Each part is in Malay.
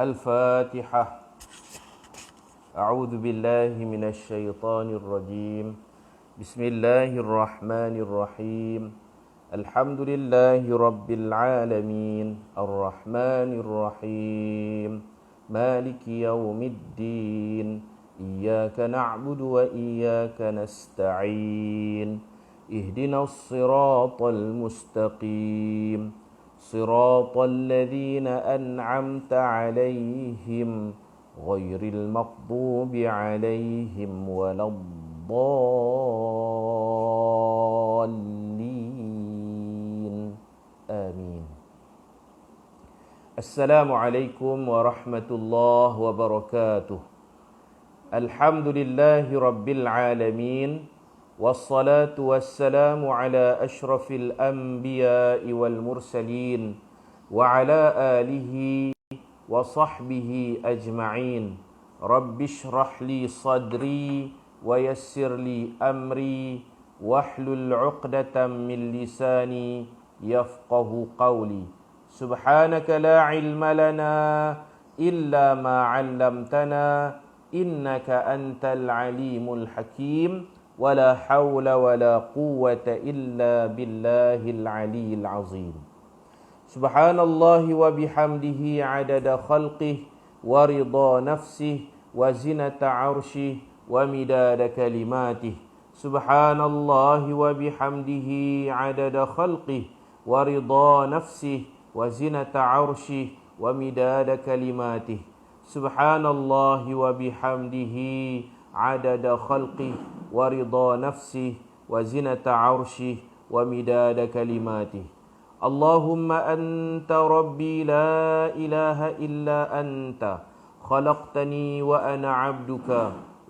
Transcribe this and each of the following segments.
الفاتحة. أعوذ بالله من الشيطان الرجيم. بسم الله الرحمن الرحيم. الحمد لله رب العالمين الرحمن الرحيم مالك يوم الدين إياك نعبد وإياك نستعين اهدنا الصراط المستقيم صراط الذين أنعمت عليهم غير المغضوب عليهم ولا الضالين آمين. السلام عليكم ورحمة الله وبركاته. الحمد لله رب العالمين والصلاة والسلام على أشرف الأنبياء والمرسلين وعلى آله وصحبه أجمعين. رب اشرح لي صدري ويسر لي أمري واحلل عقدة من لساني يفقه قولي. سبحانك لا علم لنا إلا ما علمتنا إنك أنت العليم الحكيم ولا حول ولا قوة إلا بالله العلي العظيم. سبحان الله وبحمده عدد خلقه ورضا نفسه وزنة عرشه ومداد كلماته. سبحان الله وبحمده عدد خلقه ورضا نفسه وزنة عرشه ومداد كلماته. سبحان الله وبحمده عدد خلقه ورضا نفسه وزنة عرشه ومداد كلماته. اللهم أنت ربي لا إله إلا أنت خلقتني وأنا عبدك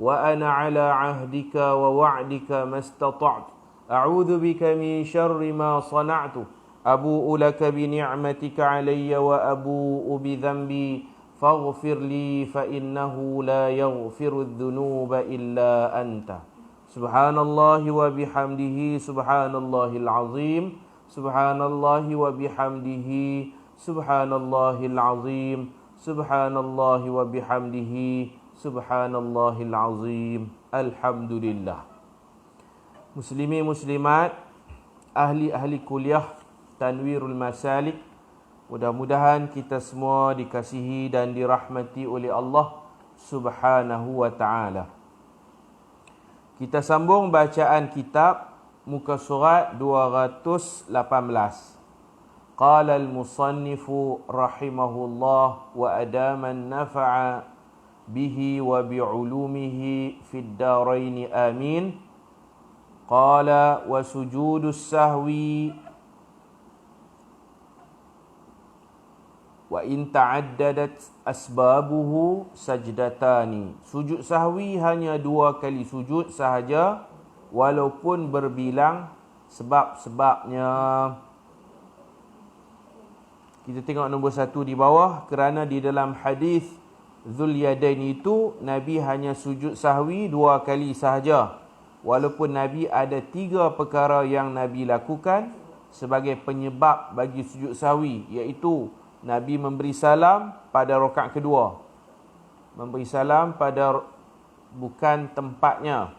وأنا على عهدك ووعدك ما استطعت أعوذ بك من شر ما صنعت أبوء لك بنعمتك علي وأبوء بذنبي فاغفر لي فإنه لا يغفر الذنوب إلا أنت. سبحان الله وبحمده سبحان الله العظيم سبحان الله وبحمده سبحان الله العظيم سبحان الله وبحمده سبحان الله العظيم. Alhamdulillah. Muslimin muslimat, ahli-ahli kuliah Tanwirul Masalik, mudah-mudahan kita semua dikasihi dan dirahmati oleh Allah Subhanahu wa ta'ala. Kita sambung bacaan kitab muka surat 218. Qala al-musannifu rahimahullah wa adaman nafa'a bihi wa bi'ulumihi fid darain amin. Qala wa sujudus sahwi wa in ta'addadat asbabuhu sajdatani. Sujud sahwi hanya 2 kali sujud sahaja walaupun berbilang sebab-sebabnya. Kita tengok nombor 1 di bawah. Kerana di dalam hadis Dzul Yadain itu Nabi hanya sujud sahwi 2 kali sahaja, walaupun Nabi ada 3 perkara yang Nabi lakukan sebagai penyebab bagi sujud sahwi, iaitu Nabi memberi salam pada rakaat kedua, memberi salam pada bukan tempatnya.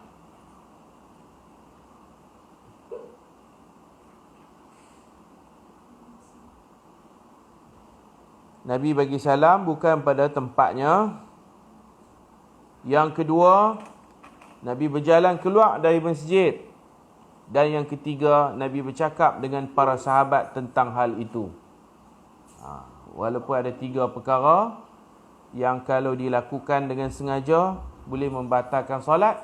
Nabi bagi salam bukan pada tempatnya. Yang kedua, Nabi berjalan keluar dari masjid. Dan yang ketiga, Nabi bercakap dengan para sahabat tentang hal itu. Walaupun ada 3 perkara yang kalau dilakukan dengan sengaja boleh membatalkan solat,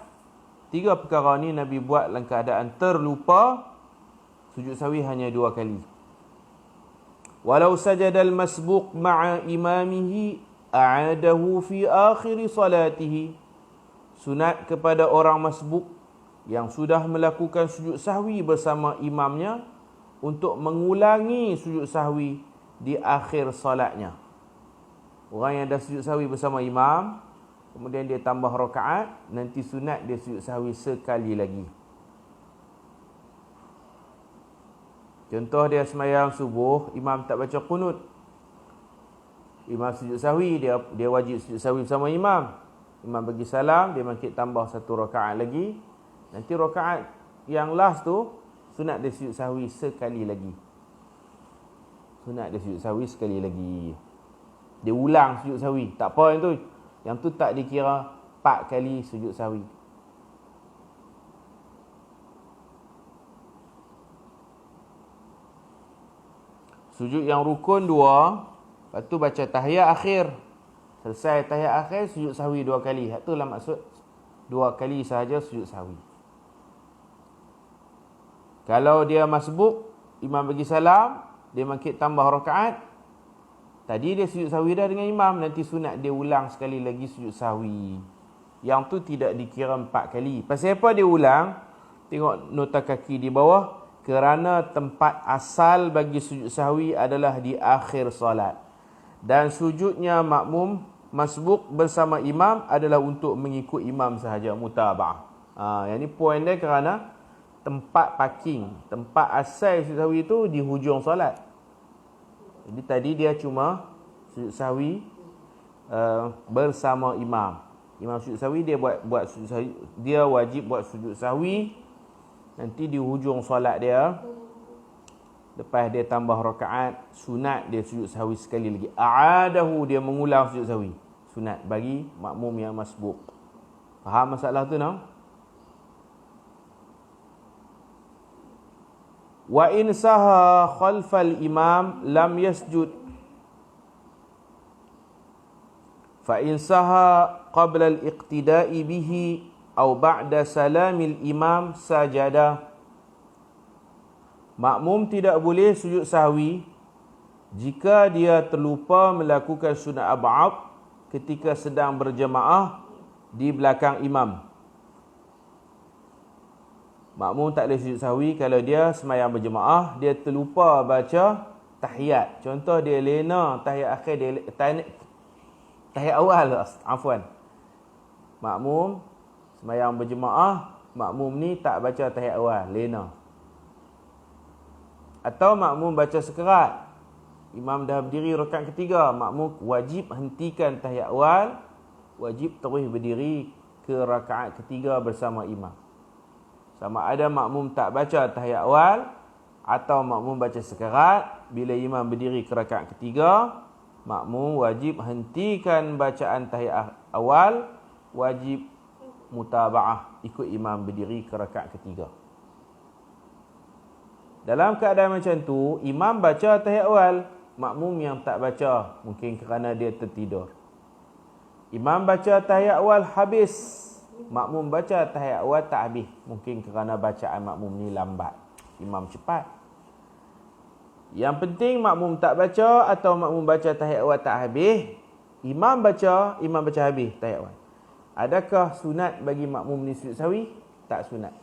3 perkara ni Nabi buat dalam keadaan terlupa, sujud sahwi hanya 2 kali. Walau sajadal masbuq ma'a imamihi a'adahu fi akhir salatihi. Sunat kepada orang masbuk yang sudah melakukan sujud sahwi bersama imamnya untuk mengulangi sujud sahwi di akhir salatnya. Orang yang dah sujud sahwi bersama imam, kemudian dia tambah rakaat, nanti sunat dia sujud sahwi sekali lagi. Contoh dia sembahyang subuh, imam tak baca qunut. Imam sujud sahwi, dia wajib sujud sahwi bersama imam. Imam bagi salam, dia bangkit tambah satu rakaat lagi. Nanti rakaat yang last tu sunat dia sujud sahwi sekali lagi. Sunat dia sujud sahwi sekali lagi. Dia ulang sujud sahwi. Tak apa yang tu. Yang tu tak dikira 4 kali sujud sahwi. Sujud yang rukun 2, lepas tu baca tahiyat akhir. Selesai tahiyat akhir, sujud sahwi 2 kali. Itulah maksud 2 kali sahaja sujud sahwi. Kalau dia masbuk, imam bagi salam, dia bangkit tambah rakaat. Tadi dia sujud sahwi dah dengan imam, nanti sunat dia ulang sekali lagi sujud sahwi. Yang tu tidak dikira 4 kali. Pasal apa dia ulang? Tengok nota kaki di bawah. Kerana tempat asal bagi sujud sahwi adalah di akhir solat. Dan sujudnya makmum masbuk bersama imam adalah untuk mengikut imam sahaja, mutaba'ah. Yang ni point dia kerana tempat parking, tempat asal sujud sahwi itu di hujung solat. Jadi tadi dia cuma sujud sahwi bersama imam. Imam sujud sahwi, dia buat sujud sahwi, dia wajib buat sujud sahwi. Nanti di hujung solat dia, lepas dia tambah rakaat, sunat dia sujud sahwi sekali lagi. A'adahu, dia mengulang sujud sahwi. Sunat bagi makmum yang masbuk. Faham masalah tu no? Wa in saha khalfal imam lam yasjud. Fa in saha qabla al-iqtida'i bihi atau ba'da salamil imam sajada. Makmum tidak boleh sujud sahwi jika dia terlupa melakukan sunat ab'ad ketika sedang berjemaah di belakang imam. Makmum tak boleh sujud sahwi kalau dia sembahyang berjemaah, dia terlupa baca tahiyat. Contoh dia lena tahiyat akhir, dia tahiyat awal, afwan. Makmum sembahyang berjemaah, makmum ni tak baca tahiyat awal, lena. Atau makmum baca sekerat, imam dah berdiri rakaat ketiga, makmum wajib hentikan tahiyat awal, wajib terus berdiri ke rakaat ketiga bersama imam. Sama ada makmum tak baca tahiyat awal atau makmum baca sekerat, bila imam berdiri ke rakaat ketiga, makmum wajib hentikan bacaan tahiyat awal, wajib mutaba'ah, ikut imam berdiri ke rakaat ketiga. Dalam keadaan macam tu, imam baca tahiyat awal, makmum yang tak baca, mungkin kerana dia tertidur. Imam baca tahiyat awal habis, makmum baca tahiyat awal tak habis, mungkin kerana bacaan makmum ni lambat, imam cepat. Yang penting makmum tak baca atau makmum baca tahiyat awal tak habis, imam baca habis tahiyat awal. Adakah sunat bagi makmum ni sujud sahwi? Tak sunat.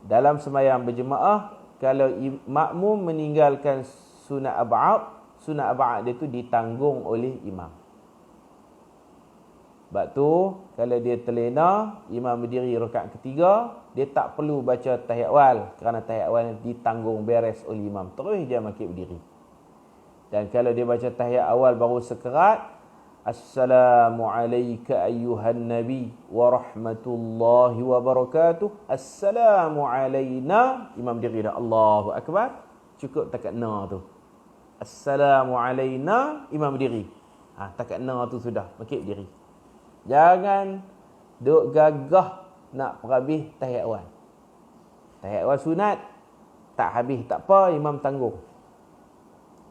Dalam sembahyang berjemaah, kalau makmum meninggalkan sunat ab'ad dia tu ditanggung oleh imam. Sebab tu, kalau dia terlena, imam berdiri rakaat ketiga, dia tak perlu baca tahiyat awal, kerana tahiyat awal ditanggung beres oleh imam. Terus dia bangkit berdiri. Dan kalau dia baca tahiyat awal baru sekerat, Assalamualaikum ayyuhan nabi wa rahmatullahi wa barakatuh. Assalamualaikum. Imam diri dah, Allahu Akbar. Cukup takat na tu. Assalamualaikum. Imam diri. Takat na tu sudah. Bangkit diri. Jangan duk gagah nak perhabis tahiyat awal. Tahiyat awal sunat. Tak habis, tak apa, imam tanggung.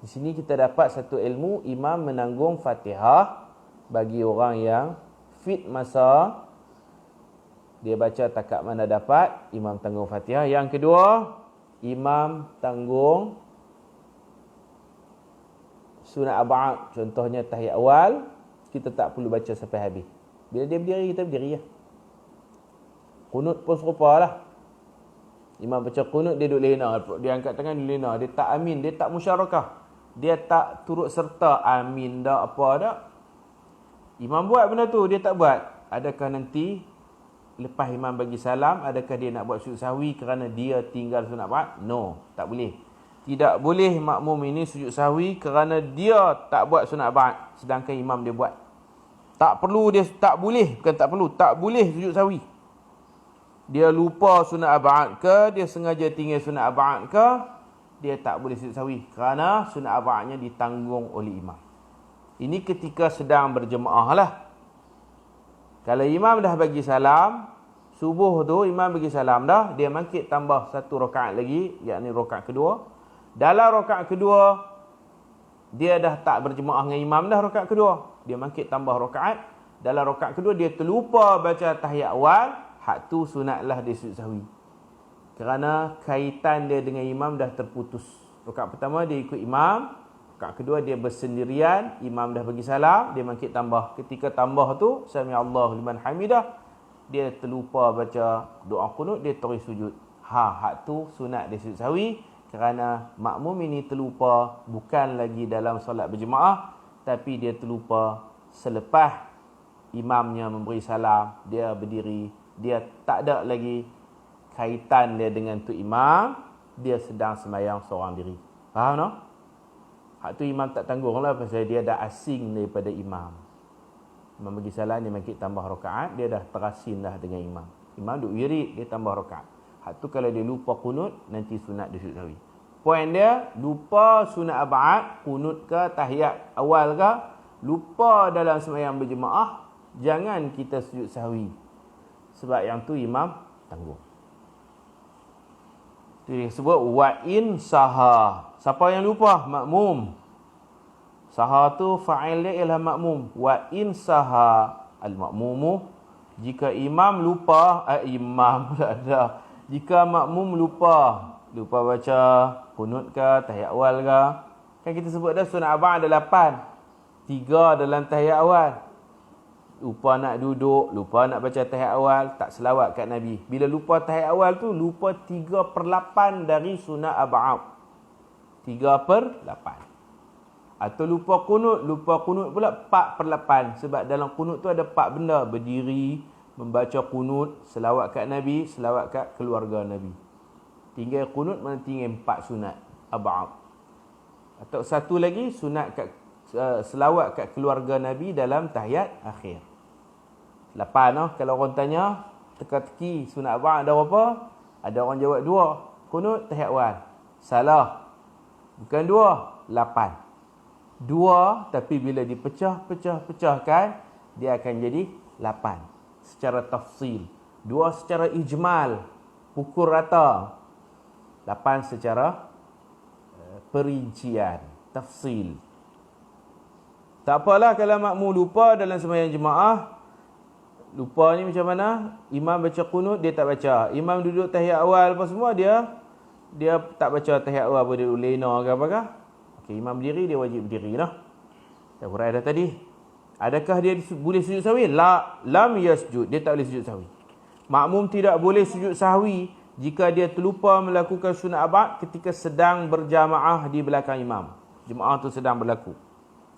Di sini kita dapat satu ilmu, imam menanggung Fatihah bagi orang yang fit masa dia baca takat mana dapat, imam tanggung Fatihah. Yang kedua, imam tanggung sunat ab'ad. Contohnya tahiyat awal, kita tak perlu baca sampai habis. Bila dia berdiri, kita berdiri lah. Qunut pun serupa lah. Imam baca qunut, dia duduk lena, dia angkat tangan, dia lena, dia tak amin, dia tak musyarakah, dia tak turut serta amin dah apa dah. Imam buat benda tu, dia tak buat. Adakah nanti lepas imam bagi salam, adakah dia nak buat sujud sahwi kerana dia tinggal sunat ab'ad? No, tak boleh. Tidak boleh makmum ini sujud sahwi kerana dia tak buat sunat ba'd sedangkan imam dia buat. Tak perlu dia, tak boleh, bukan tak perlu, tak boleh sujud sahwi. Dia lupa sunat ba'd ke, dia sengaja tinggal sunat ba'd ke, dia tak boleh sujud sahwi kerana sunat ba'dnya ditanggung oleh imam. Ini ketika sedang berjemaah lah. Kalau imam dah bagi salam, subuh tu imam bagi salam dah, dia bangkit tambah satu rakaat lagi, yakni rakaat kedua. Dalam rakaat kedua, dia dah tak berjemaah dengan imam dah rakaat kedua. Dia bangkit tambah rakaat. Dalam rakaat kedua, dia terlupa baca tahiyat awal. Hak tu sunatlah dia sujud sahwi. Kerana kaitan dia dengan imam dah terputus. Rakaat pertama, dia ikut imam. Rakaat kedua, dia bersendirian. Imam dah bagi salam. Dia bangkit tambah. Ketika tambah tu, Sami Allahu liman hamidah. Dia terlupa baca doa qunut. Dia terus sujud. Hak tu sunat dia sujud sahwi. Kerana makmum ini terlupa bukan lagi dalam solat berjemaah, tapi dia terlupa selepas imamnya memberi salam, dia berdiri, dia tak ada lagi kaitan dia dengan tu imam, dia sedang sembahyang seorang diri. Faham no? Hak tu imam tak tanggung lah pasal dia dah asing daripada imam. Imam bagi salam, dia bangkit tambah rakaat, dia dah terasing dah dengan imam. Imam duk wirid, dia tambah rakaat. Hak tu kalau dia lupa kunut, nanti sunat dia sujud sahwi. Poin dia, lupa sunat ba'd, kunut ke, tahiyat awal ke, lupa dalam sembahyang berjemaah, jangan kita sujud sahwi. Sebab yang tu imam tanggung. Itu dia sebut wa in saha. Siapa yang lupa? Makmum. Saha tu fa'il dia ialah makmum. Wa in saha al-makmumu. Jika imam lupa, imam tak ada. Jika makmum lupa baca kunut ke, tahiyat awal ke. Kan kita sebut dah sunat ba'd ada 8. 3 dalam tahiyat awal. Lupa nak duduk, lupa nak baca tahiyat awal, tak selawat kat Nabi. Bila lupa tahiyat awal tu, lupa 3/8 dari sunat ba'd. 3/8. Atau lupa kunut pula 4/8. Sebab dalam kunut tu ada 4 benda. Berdiri, membaca kunut, selawat kat Nabi, selawat kat keluarga Nabi. Tinggal kunut, mana tinggal 4 sunat ba'd. Atau satu lagi, sunat kat selawat kat keluarga Nabi dalam tahiyat akhir. 8 kalau orang tanya, teka-teki sunat ba'd ada berapa? Ada orang jawab 2. Kunut, tahiyat awal. Salah. Bukan 2, 8. 2, tapi bila dipecahkan, dia akan jadi 8. Secara tafsil. 2 secara ijmal, pukul rata. 8 secara perincian, tafsil. Tak apalah kalau makmum lupa dalam sembahyang jemaah. Lupa ni macam mana? Imam baca qunut, dia tak baca. Imam duduk tahiyat awal apa semua, dia tak baca tahiyat awal, dia duduk lena ke apakah. Okey, imam berdiri, dia wajib berdiri lah. Dah hurai dah tadi. Adakah dia boleh sujud sahwi? Lam yasjud, dia tak boleh sujud sahwi. Makmum tidak boleh sujud sahwi jika dia terlupa melakukan sunat ba'd ketika sedang berjamaah di belakang imam. Jemaah tu sedang berlaku.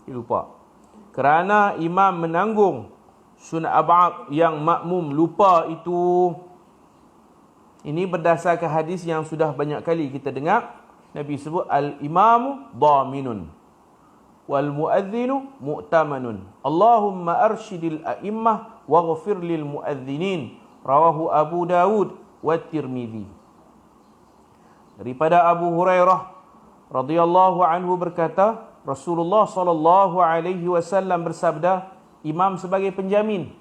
Dia lupa. Kerana imam menanggung sunat ba'd yang makmum lupa itu. Ini berdasarkan hadis yang sudah banyak kali kita dengar. Nabi sebut al-imamu dhaminun wal muadzinu mu'tamanun. Allahumma arsyidil a'immah waghfir lil muadzinin. Rawahu Abu Dawud wa Tirmidzi. Daripada Abu Hurairah radhiyallahu anhu berkata, Rasulullah sallallahu alaihi wasallam bersabda, imam sebagai penjamin.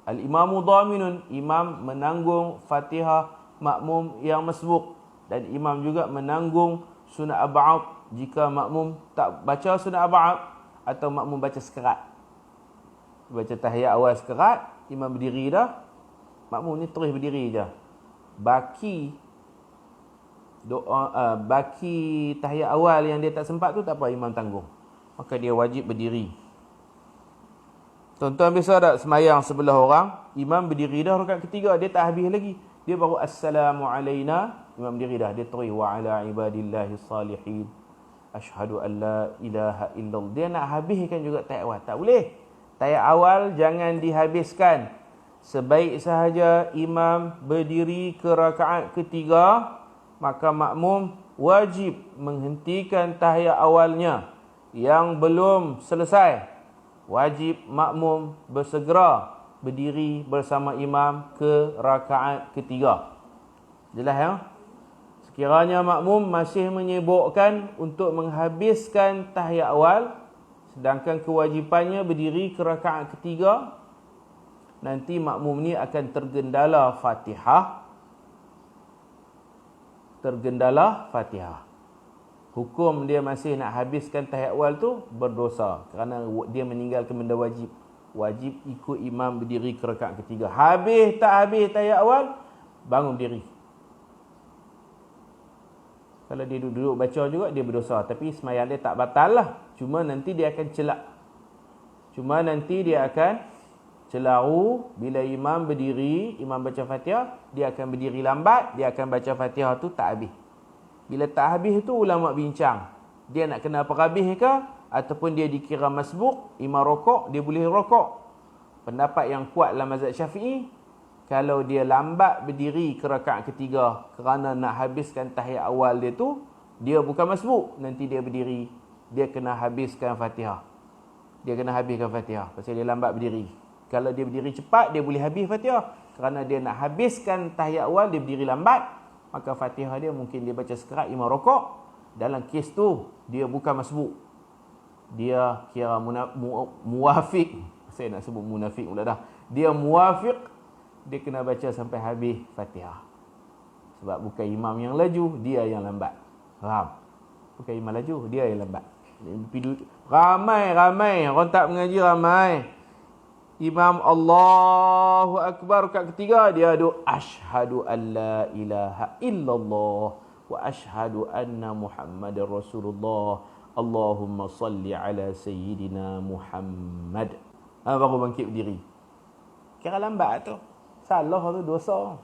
Al-imamu dhaminun, imam menanggung Fatihah makmum yang masbuk, dan imam juga menanggung sunat ba'd jika makmum tak baca sunat ba'd atau makmum baca sekerat. Baca tahiyat awal sekerat, imam berdiri dah, makmum ni terus berdiri je. Baki doa, baki tahiyat awal yang dia tak sempat tu tak apa, imam tanggung. Maka dia wajib berdiri. Tuan-tuan biasa tak semayang sebelah orang, imam berdiri dah rakaat ketiga, dia tak habis lagi. Dia baru assalamu alaina, imam berdiri dah, dia terus wa ala ibadillahi salihin. Asyhadu an la ilaha illallah. Dia nak habiskan juga tahiyat awal. Tak boleh. Tahiyat awal jangan dihabiskan. Sebaik sahaja imam berdiri ke rakaat ketiga, maka makmum wajib menghentikan tahiyat awalnya yang belum selesai. Wajib makmum bersegera berdiri bersama imam ke rakaat ketiga. Jelas ya? Sekiranya makmum masih menyibukkan untuk menghabiskan tahiyat awal, sedangkan kewajipannya berdiri ke rakaat ketiga, nanti makmum ni akan tergendala Fatihah. Hukum dia masih nak habiskan tahiyat awal tu berdosa kerana dia meninggalkan benda wajib. Wajib ikut imam berdiri ke rakaat ketiga. Habis tahiyat awal, bangun berdiri. Kalau dia duduk baca juga, dia berdosa. Tapi sembahyang dia tak batal lah. Cuma nanti dia akan celaru bila imam berdiri, imam baca Fatihah, dia akan berdiri lambat, dia akan baca Fatihah tu tak habis. Bila tak habis tu ulama bincang. Dia nak kena perhabis ke ataupun dia dikira masbuk, imam rokok, dia boleh rokok. Pendapat yang kuat dalam mazhab Syafi'i, kalau dia lambat berdiri ke rakaat ketiga kerana nak habiskan tahiyat awal dia tu, dia bukan masbuk. Nanti dia berdiri, dia kena habiskan Fatihah. Pasal dia lambat berdiri. Kalau dia berdiri cepat, dia boleh habis Fatihah. Kerana dia nak habiskan tahiyat awal, dia berdiri lambat, maka Fatihah dia mungkin dia baca sekerat, imam rokok. Dalam kes tu, dia bukan masbuk. Dia kira muwafiq. Saya nak sebut munafik pula dah. Dia muwafiq, dia kena baca sampai habis Fatihah. Sebab bukan imam yang laju, dia yang lambat. Faham? Bukan imam laju, dia yang lambat. Ramai orang tak mengaji, ramai. Imam Allahu Akbar rakaat ketiga, dia duk asyhadu an la ilaha illallah wa asyhadu anna Muhammadar Rasulullah. Allahumma salli ala sayyidina Muhammad. Baru bangkit berdiri. Kira lambat tu. Salah tu, dosa.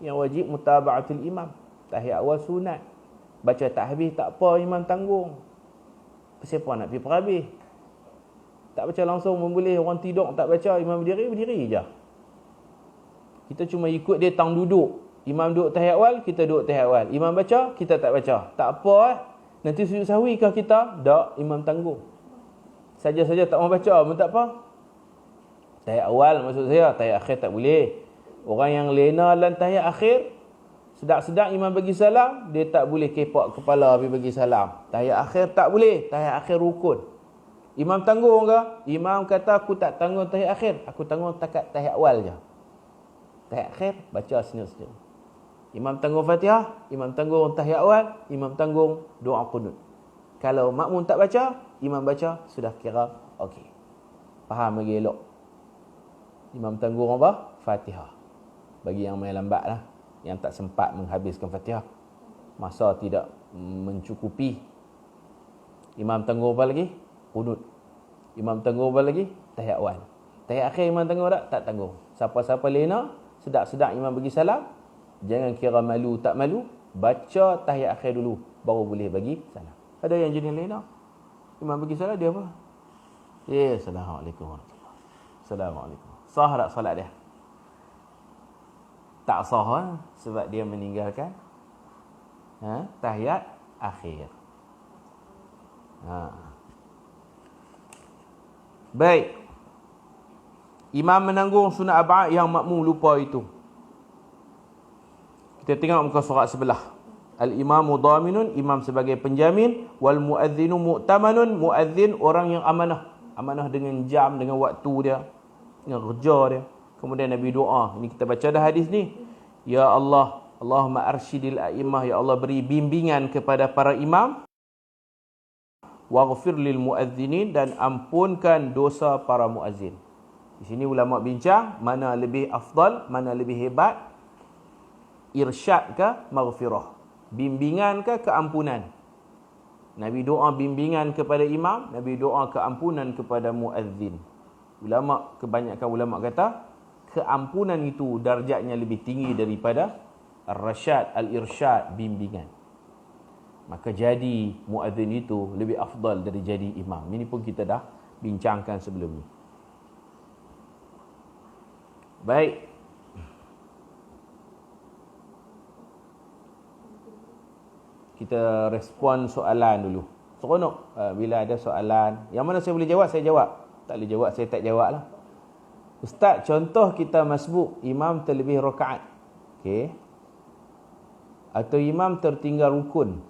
Yang wajib mutaba'atul imam. Tahiyat awal sunat. Baca tak habis tak apa, imam tanggung. Siapa nak pergi perhabis? Tak baca langsung pun boleh. Orang tidur tak baca, imam berdiri je. Kita cuma ikut dia tang duduk. Imam duduk tahiyat awal, kita duduk tahiyat awal. Imam baca, kita tak baca. Tak apa Nanti sujud sahwi kah kita? Tak, imam tanggung. Saja-saja tak mau baca pun tak apa. Tahiyat awal maksud saya, tahiyat akhir tak boleh. Orang yang lena dalam tahiyat akhir, sedap-sedap imam bagi salam, dia tak boleh kepak kepala pergi bagi salam. Tahiyat akhir tak boleh, tahiyat akhir rukun. Imam tanggung ke? Imam kata aku tak tanggung tahiyat akhir, aku tanggung takat tahiyat awal je. Tahiyat akhir baca senyum-senyum. Imam tanggung Fatihah, imam tanggung tahiyat awal, imam tanggung doa qunut. Kalau makmum tak baca, imam baca, sudah kira okey. Faham lagi elok. Imam tanggung apa? Fatihah. Bagi yang main lambat lah, yang tak sempat menghabiskan Fatihah, masa tidak mencukupi. Imam tanggung apa lagi? Qunut. Imam tanggung apa lagi? Tahiyat awal. Tahiyat akhir imam tanggung tak? Tak tanggung. Siapa-siapa lena, sedap-sedap imam bagi salam, jangan kira malu tak malu, baca tahiyat akhir dulu, baru boleh bagi salam. Ada yang jenis lena, imam bagi salam, dia apa? Assalamualaikum warahmatullahi wabarakatuh. Assalamualaikum. Sah tak salat dia? Tak sah sebab dia meninggalkan tahiyat akhir. Baik. Imam menanggung sunat ab'ad yang makmum lupa itu. Kita tengok muka surat sebelah. Al-imamu dhaminun, imam sebagai penjamin. Wal muadzinu mu'tamanun, muadzin orang yang amanah. Amanah dengan jam, dengan waktu dia, dengan kerja dia. Kemudian Nabi doa. Ini kita baca dah hadis ni. Ya Allah, Allahumma arsyidil a'immah, ya Allah beri bimbingan kepada para imam. Waghfir lil muadzinin, dan ampunkan dosa para muazzin. Di sini ulama bincang mana lebih afdal, mana lebih hebat, irsyad ke maghfirah, bimbingan ke keampunan. Nabi doa bimbingan kepada imam, Nabi doa keampunan kepada muazzin. Kebanyakan ulama kata keampunan itu darjatnya lebih tinggi daripada ar-rasyad, al-irsyad, bimbingan. Maka jadi muazzin itu lebih afdal dari jadi imam. Ini pun kita dah bincangkan sebelum ni. Baik. kita respon soalan dulu. Seronok bila ada soalan. Yang mana saya boleh jawab, saya jawab. Tak boleh jawab, saya tak jawab lah. Ustaz, contoh kita masbuk, imam terlebih rakaat. Okey. Atau imam tertinggal rukun.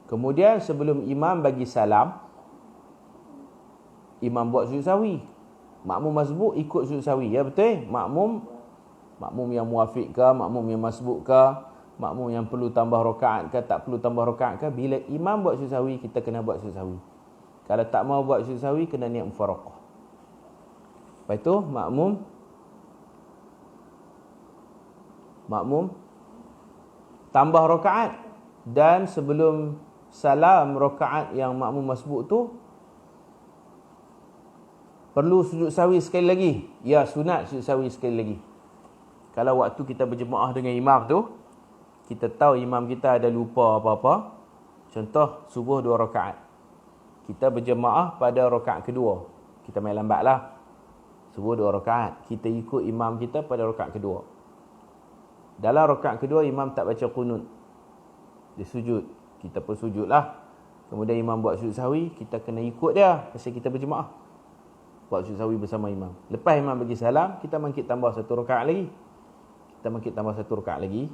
Kemudian sebelum imam bagi salam, imam buat sujud sahwi. Makmum masbuk ikut sujud sahwi. Ya betul? Makmum yang muafiq ke, makmum yang masbuk ke, makmum yang perlu tambah rakaat ke, tak perlu tambah rakaat ke, bila imam buat sujud sahwi, kita kena buat sujud sahwi. Kalau tak mau buat sujud sahwi, kena niat mufaraqah. Lepas itu makmum tambah rakaat, dan sebelum salam rakaat yang makmum masbuk tu perlu sujud sahwi sekali lagi. Ya, sunat sujud sahwi sekali lagi. Kalau waktu kita berjemaah dengan imam tu, kita tahu imam kita ada lupa apa-apa. Contoh subuh 2 rakaat. Kita berjemaah pada rakaat kedua. Kita main lambat lah. Subuh 2 rakaat. Kita ikut imam kita pada rakaat kedua. Dalam rakaat kedua, imam tak baca qunut. Dia sujud. Kita pun sujud lah. Kemudian imam buat sujud sahwi, kita kena ikut dia. Pasal kita berjemaah. Buat sujud sahwi bersama imam. Lepas imam bagi salam, kita bangkit tambah 1 rakaat lagi.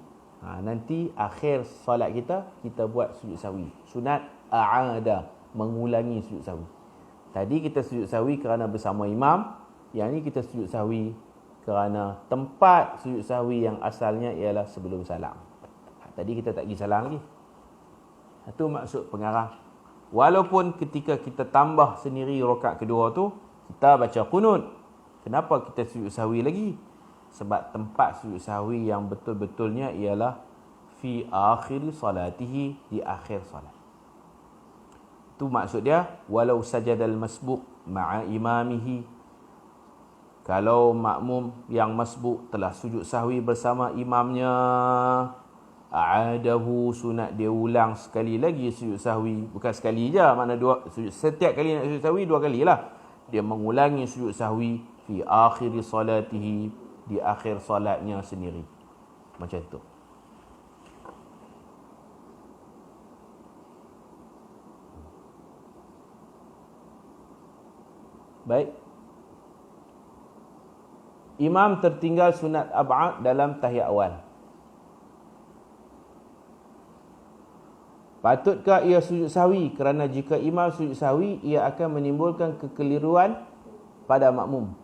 Nanti akhir solat kita buat sujud sahwi. Sunat a'ada, mengulangi sujud sahwi. Tadi kita sujud sahwi kerana bersama imam. Yang ni kita sujud sahwi kerana tempat sujud sahwi yang asalnya ialah sebelum salam. Tadi kita tak pergi salam lagi. Itu maksud pengarang. Walaupun ketika kita tambah sendiri rakaat kedua tu, kita baca qunut. Kenapa kita sujud sahwi lagi? Sebab tempat sujud sahwi yang betul-betulnya ialah fi akhir salatihi, di akhir salat. Itu maksud dia, walau sajadal masbuk ma'a imamihi. Kalau makmum yang masbuk telah sujud sahwi bersama imamnya, a'adahu, sunat dia ulang sekali lagi sujud sahwi. Bukan sekali je, mana dua sujud. Setiap kali nak sujud sahwi 2 kali lah. Dia mengulangi sujud sahwi fi akhir salatihi, di akhir salatnya sendiri. Macam tu. Baik. Imam tertinggal sunat ab'ad dalam tahiyat awal. Patutkah ia sujud sahwi? Kerana jika imam sujud sahwi, ia akan menimbulkan kekeliruan pada makmum.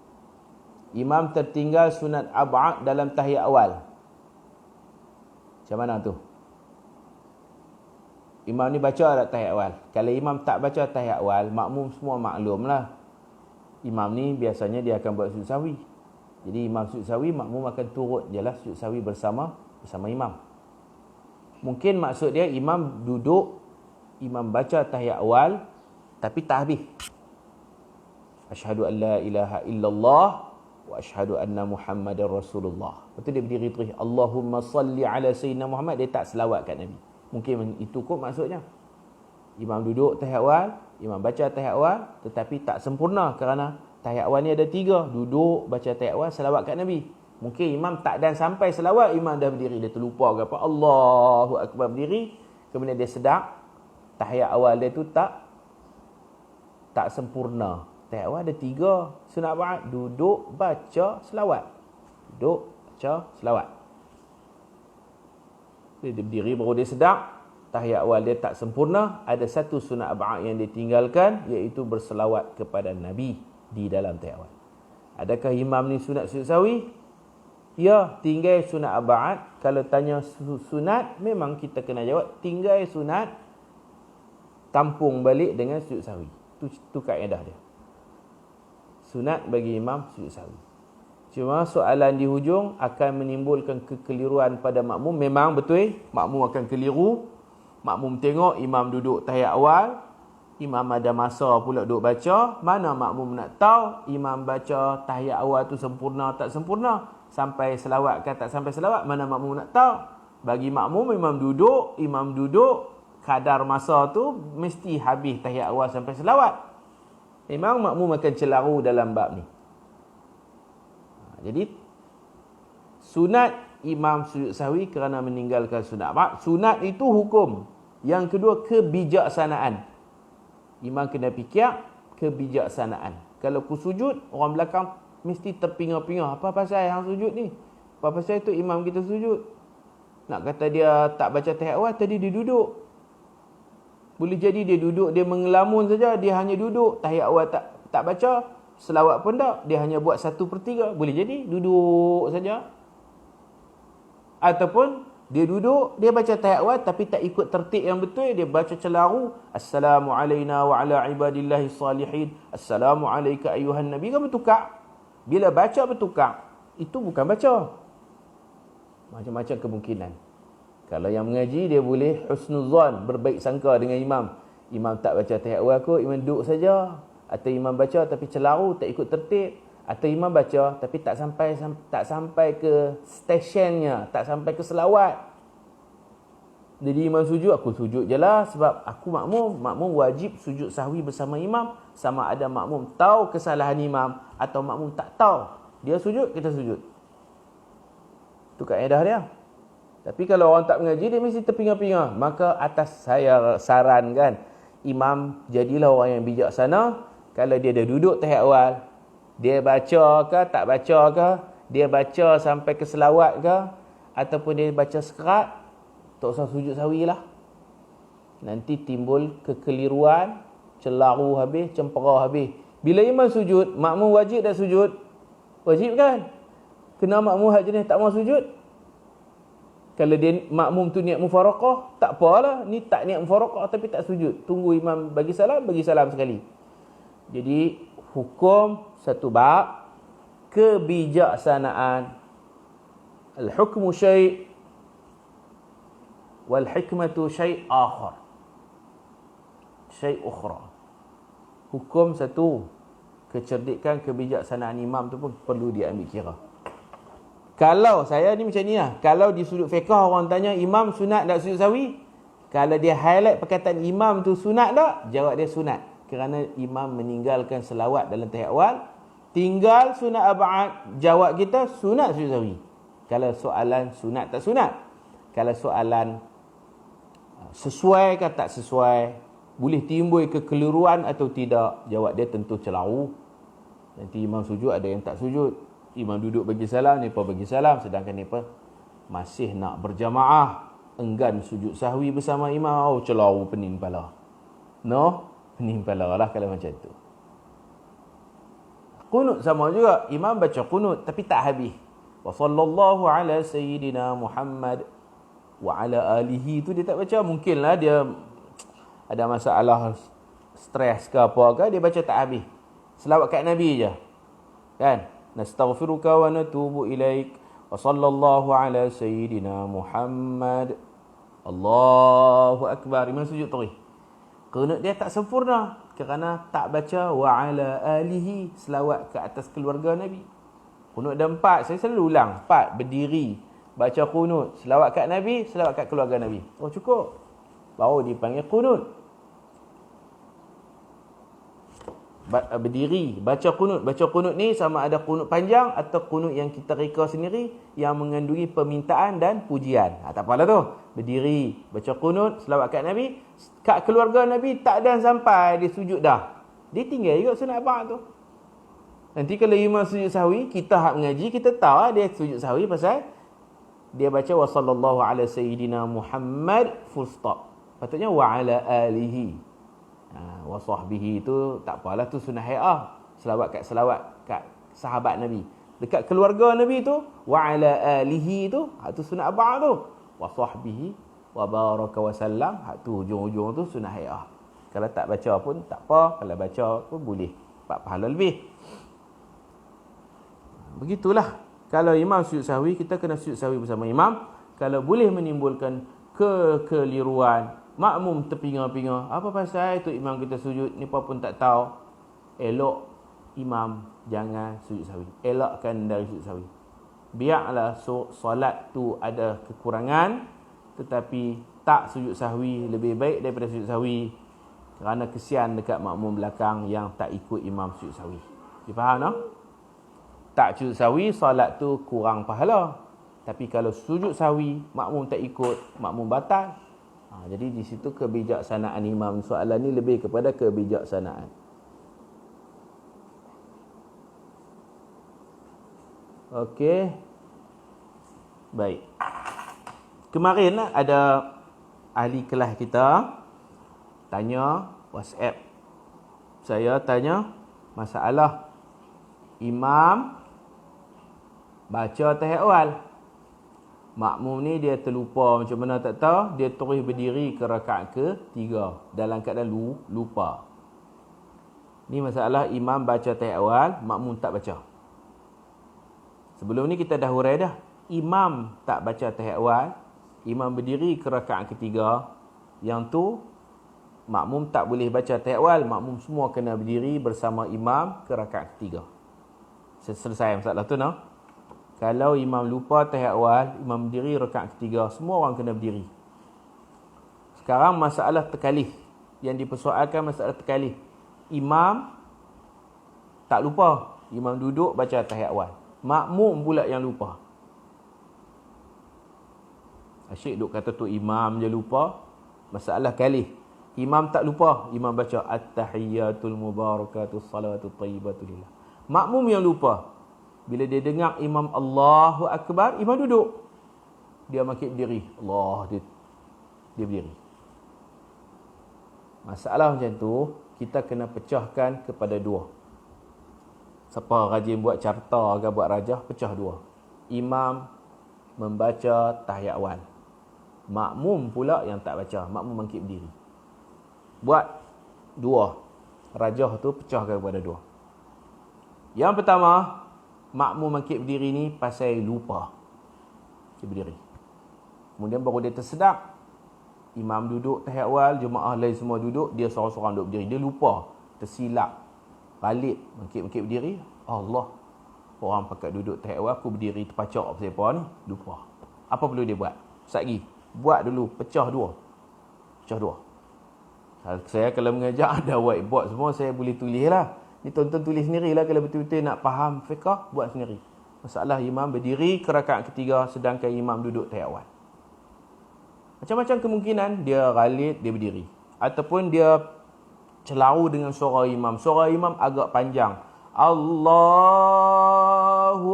Imam tertinggal sunat ab'ad dalam tahiyat awal. Macam mana tu? Imam ni baca tak tahiyat awal? Kalau imam tak baca tahiyat awal, makmum semua maklum lah. Imam ni biasanya dia akan buat sujud sahwi. Jadi imam sujud sahwi, makmum akan turut jelas sujud sahwi bersama imam. Mungkin maksud dia imam duduk, imam baca tahiyat awal, tapi tak habis. Asyhadu an la ilaha illallah wa asyhadu anna Muhammadar Rasulullah. Lepas tu dia berdiri terus, Allahumma salli ala Sayyidina Muhammad. Dia tak selawat kat Nabi. Mungkin itu kot maksudnya. Imam duduk tahiyat awal, imam baca tahiyat awal, tetapi tak sempurna kerana tahiyat awal ni ada 3. Duduk, baca tahiyat awal, selawat kat Nabi. Mungkin imam tak dan sampai selawat, imam dah berdiri. Dia terlupa ke apa. Allahu Akbar berdiri. Kemudian dia sedar tahiyat awal dia tu tak sempurna. Tahiyat awal ada 3 sunat ba'ad. Duduk, baca, selawat. Duduk, baca, selawat. Dia berdiri baru dia sedar tahiyat awal dia tak sempurna. Ada 1 sunat ba'ad yang ditinggalkan, iaitu berselawat kepada Nabi di dalam tahiyat awal. Adakah imam ni sunat sujud sahwi? Ya, tinggal sunat ba'ad. Kalau tanya sunat, memang kita kena jawab tinggal sunat, tampung balik dengan sujud sahwi. Itu kaedah dia. Sunat bagi imam sujud sahwi. Cuma soalan di hujung akan menimbulkan kekeliruan pada makmum. Memang betul, makmum akan keliru. Makmum tengok imam duduk tahiyat awal, imam ada masa pula duduk baca. Mana makmum nak tahu imam baca tahiyat awal tu sempurna tak sempurna, sampai selawat ke tak sampai selawat? Mana makmum nak tahu? Bagi makmum, imam duduk kadar masa tu mesti habis tahiyat awal sampai selawat. Memang makmum akan celaru dalam bab ni. Jadi sunat imam sujud sahwi kerana meninggalkan sunat. Sunat itu hukum. Yang kedua, kebijaksanaan. Imam kena fikir kebijaksanaan. Kalau ku sujud, orang belakang mesti terpingah-pingah. Apa pasal yang sujud ni? Apa pasal itu imam kita sujud? Nak kata dia tak baca tahiyat awal, tadi dia duduk. Boleh jadi dia duduk, dia mengelamun saja, dia hanya duduk. Tahiyat awal tak baca, selawat pun tak. Dia hanya buat 1/3. Boleh jadi duduk saja. Ataupun dia duduk, dia baca tahiyat awal tapi tak ikut tertib yang betul. Dia baca celaru. Assalamu alayna wa ala ibadillahi salihin. Assalamu alayka ayuhan nabi. Kan bertukar. Bila baca bertukar, itu bukan baca. Macam-macam kemungkinan. Kalau yang mengaji, dia boleh husnuzan, berbaik sangka dengan imam. Imam tak baca tahiyat awal kot, imam duduk saja. Atau imam baca tapi celaru, tak ikut tertib. Atau imam baca tapi tak sampai ke stationnya, tak sampai ke selawat. Jadi imam sujud, aku sujud je lah sebab aku makmum. Makmum wajib sujud sahwi bersama imam. Sama ada makmum tahu kesalahan imam atau makmum tak tahu. Dia sujud, kita sujud. Itu kaedah dia. Tapi kalau orang tak mengaji, dia mesti terpingah-pingah. Maka atas saya sarankan, imam jadilah orang yang bijaksana. Kalau dia dah duduk tahiyat awal, dia baca ke, tak baca ke, dia baca sampai ke selawat ke, ataupun dia baca sekerat, tak usah sujud sahwi lah. Nanti timbul kekeliruan, celaru habis, cempera habis. Bila imam sujud, makmum wajib tak sujud? Wajib kan? Kena makmum hak jenis tak mau sujud? Kalau dia makmum tu niat mufaraqah, tak apalah. Ni tak niat mufaraqah tapi tak sujud. Tunggu imam bagi salam sekali. Jadi, hukum satu bab, kebijaksanaan. Al-hukmu syai' wal hikmatu syai' akhar. Syai' ukhra. Hukum satu, kecerdikan, kebijaksanaan imam tu pun perlu diambil kira. Kalau saya ni macam ni lah. Kalau di sudut fiqh orang tanya imam sunat tak sujud sahwi? Kalau dia highlight perkataan imam tu sunat tak? Jawab dia sunat. Kerana imam meninggalkan selawat dalam tahiyat awal. Tinggal sunat ab'ad. Jawab kita sunat sujud sahwi. Kalau soalan sunat tak sunat. Kalau soalan sesuai ke tak sesuai, boleh timbul kekeliruan atau tidak, jawab dia tentu celaru. Nanti imam sujud, ada yang tak sujud. Imam duduk bagi salam, mereka bagi salam. Sedangkan mereka masih nak berjamaah, enggan sujud sahwi bersama imam. Oh, celaru, pening kepala. No, pening kepala lah kalau macam tu. Qunut sama juga. Imam baca qunut tapi tak habis. Wa sallallahu ala sayyidina Muhammad wa ala alihi tu dia tak baca. Mungkinlah dia ada masalah stres ke apa ke, dia baca tak habis. Selawat kat Nabi je. Kan? Nastaghfiruka wa natubu ilaik wa sallallahu ala sayyidina Muhammad. Allahu akbar. Imam sujud terus. Qunut dia tak sempurna kerana tak baca wa ala alihi, selawat ke atas keluarga Nabi. Qunut ada 4, saya selalu ulang. 4, berdiri, baca qunut, selawat kat Nabi, selawat kat keluarga Nabi. Oh cukup. Baru dipanggil qunut. Berdiri, baca qunut. Baca qunut ni sama ada qunut panjang atau qunut yang kita reka sendiri yang mengandungi permintaan dan pujian. Tak apalah tu. Berdiri, baca qunut, selawat kat Nabi. Kat keluarga Nabi tak ada sampai dia sujud dah. Dia tinggal juga sunat ba'd tu. Nanti kalau imam sujud sahwi, kita hak mengaji, kita tahu dia sujud sahwi pasal dia baca wa sallallahu ala sayyidina Muhammad full stop. Patutnya wa ala alihi. Wa sahbihi tu tak apalah, tu sunnah hay'ah. Selawat kat sahabat Nabi. Dekat keluarga Nabi tu wa ala alihi tu, hak tu sunnah ba'd tu. Wa sahbihi wa baraka wa sallam, hak tu hujung-hujung tu sunnah hay'ah. Kalau tak baca pun tak apa, kalau baca pun boleh 4 pahala lebih. Begitulah. Kalau imam sujud sahwi, kita kena sujud sahwi bersama imam. Kalau boleh menimbulkan kekeliruan, makmum terpingah-pingah, apa pasal tu imam kita sujud, ni pun tak tahu, elok imam jangan sujud sahwi. Elakkan dari sujud sahwi. Biarlah solat tu ada kekurangan, tetapi tak sujud sahwi lebih baik daripada sujud sahwi, kerana kesian dekat makmum belakang yang tak ikut imam sujud sahwi. Difaham tak? Tak sujud sahwi, solat tu kurang pahala. Tapi kalau sujud sahwi, makmum tak ikut, makmum batal. Jadi di situ kebijaksanaan imam. Soalan ni lebih kepada kebijaksanaan. Okey. Baik. Kemarin ada ahli kelas kita tanya WhatsApp. Saya tanya masalah imam baca tahiyat awal. Makmum ni dia terlupa macam mana tak tahu, dia terus berdiri ke rakaat ke-3 dalam keadaan lupa. Ni masalah imam baca tahiyat awal, makmum tak baca. Sebelum ni kita dah hurai dah. Imam tak baca tahiyat awal, imam berdiri ke rakaat ke-3, yang tu makmum tak boleh baca tahiyat awal, makmum semua kena berdiri bersama imam ke rakaat ke-3. Selesai masalah tu, no? Kalau imam lupa tahiyat awal, imam berdiri rakaat ke-3, semua orang kena berdiri. Sekarang masalah tekalif. Yang dipersoalkan masalah tekalif. Imam tak lupa, imam duduk baca tahiyat awal. Makmum pula yang lupa. Asyik duk kata tu imam je lupa. Masalah kalif. Imam tak lupa, imam baca at-tahiyyatul mubarakatus salawatut thayyibatu lillah. Makmum yang lupa. Bila dia dengar imam Allahu Akbar, imam duduk. Dia makin berdiri. Dia berdiri. Masalah macam tu, kita kena pecahkan kepada dua. Siapa rajin buat carta ke buat rajah, pecah dua. Imam membaca tahiyat awal. Makmum pula yang tak baca. Makmum bangkit berdiri. Buat dua. Rajah tu pecahkan kepada dua. Yang pertama, makmum bangkit berdiri ni pasal lupa. Dia berdiri. Kemudian baru dia tersedar. Imam duduk tahiyat awal, jemaah lain semua duduk, dia seorang-seorang duduk berdiri. Dia lupa, tersilap. Balik, bangkit berdiri. Allah, orang pakat duduk tahiyat awal, aku berdiri terpacak apa siapa ni. Lupa. Apa perlu dia buat? Sekejap lagi. Buat dulu, pecah dua. Pecah dua. Saya kalau mengajar ada whiteboard semua, saya boleh tulis lah. Ni tonton tulis sendiri lah. Kalau betul-betul nak faham fiqah, buat sendiri. Masalah imam berdiri ke rakaat ke-3, sedangkan imam duduk tahiyat awal. Macam-macam kemungkinan, dia ghalid, dia berdiri. Ataupun dia celau dengan suara imam. Suara imam agak panjang. Allahu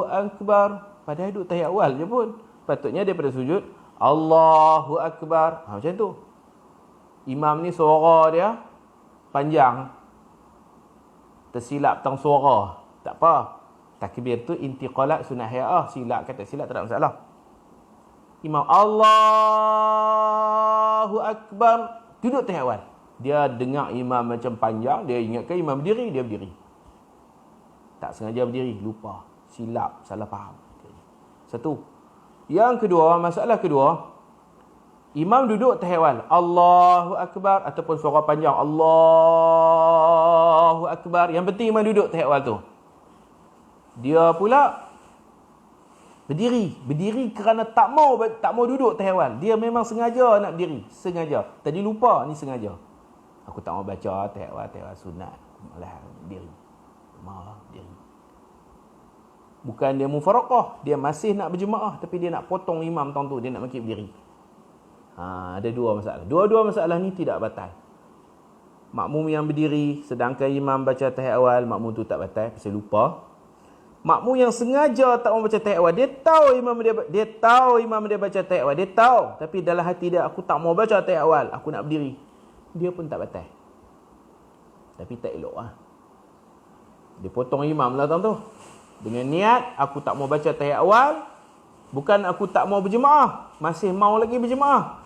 Akbar. Padahal duduk tahiyat awal je pun. Patutnya daripada sujud, Allahu Akbar. Macam tu. Imam ni suara dia panjang. Tersilap tang suara. Tak apa. Takbir tu intiqalat sunat haya'ah. Silap kata silap tak ada masalah. Imam Allahu Akbar. Duduk tahiyat awal. Dia dengar imam macam panjang, dia ingatkan imam berdiri, dia berdiri. Tak sengaja berdiri, lupa, silap, salah faham. Satu. Yang kedua, masalah kedua, imam duduk tahiyat awal, Allahu Akbar, ataupun suara panjang, Allahu Akbar. Yang penting imam duduk tahiyat awal tu. Dia pula berdiri kerana tak mau duduk tahiyat awal. Dia memang sengaja nak berdiri, sengaja. Tadi lupa, ni sengaja. Aku tak mau baca tahiyat awal sunat. Malah berdiri. Bukan dia mufaraqah, dia masih nak berjemaah tapi dia nak potong imam tahun tu, dia nak bangkit berdiri. Ada dua masalah. Dua-dua masalah ni tidak batal. Makmum yang berdiri sedangkan imam baca tahiyat awal, makmum tu tak batal pasal lupa. Makmum yang sengaja tak mau baca tahiyat awal, dia tahu imam dia baca tahiyat awal, dia tahu, tapi dalam hati dia, aku tak mau baca tahiyat awal, aku nak berdiri. Dia pun tak batal. Tapi tak elok lah. Dia potong imam lah tuan tu. Dengan niat, aku tak mau baca tahiyat awal. Bukan aku tak mau berjemaah. Masih mau lagi berjemaah.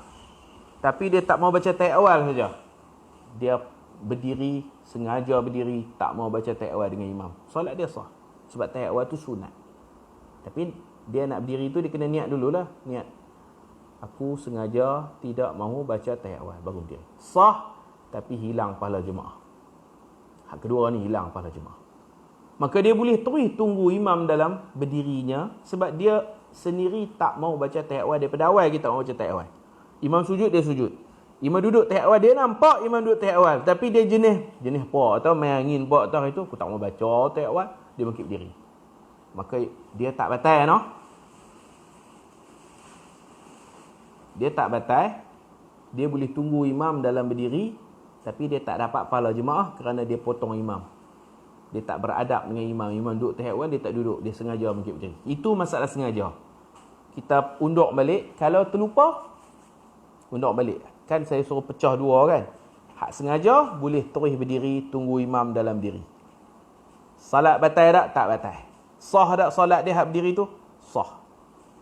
Tapi dia tak mau baca tahiyat awal saja. Dia berdiri, sengaja berdiri, tak mau baca tahiyat awal dengan imam. Solat dia sah. Sebab tahiyat awal tu sunat. Tapi dia nak berdiri tu, dia kena niat dululah. Niat. Aku sengaja tidak mahu baca tahiyat awal. Baru berdiri. Sah, tapi hilang pahala jemaah. Hak kedua ni hilang pahala jemaah. Maka dia boleh terus tunggu imam dalam berdirinya. Sebab dia sendiri tak mau baca tahiyat awal. Daripada awal kita mau baca tahiyat awal. Imam sujud, dia sujud. Imam duduk tahiyat awal, dia nampak imam duduk tahiyat awal. Tapi dia jenis pak atau main angin pak atau itu. Aku tak mau baca tahiyat awal. Dia bangkit berdiri. Maka dia tak batal, no? Dia tak batal. Dia boleh tunggu imam dalam berdiri, tapi dia tak dapat pahala jemaah kerana dia potong imam. Dia tak beradab dengan imam. Imam duduk tahiyat awal, dia tak duduk. Dia sengaja mungkin berdiri. Itu masalah sengaja. Kita undur balik. Kalau terlupa, undur balik. Kan saya suruh pecah dua kan. Hak sengaja, boleh terus berdiri, tunggu imam dalam diri. Salat batal tak? Tak batal. Sah tak salat dia hak berdiri tu? Sah.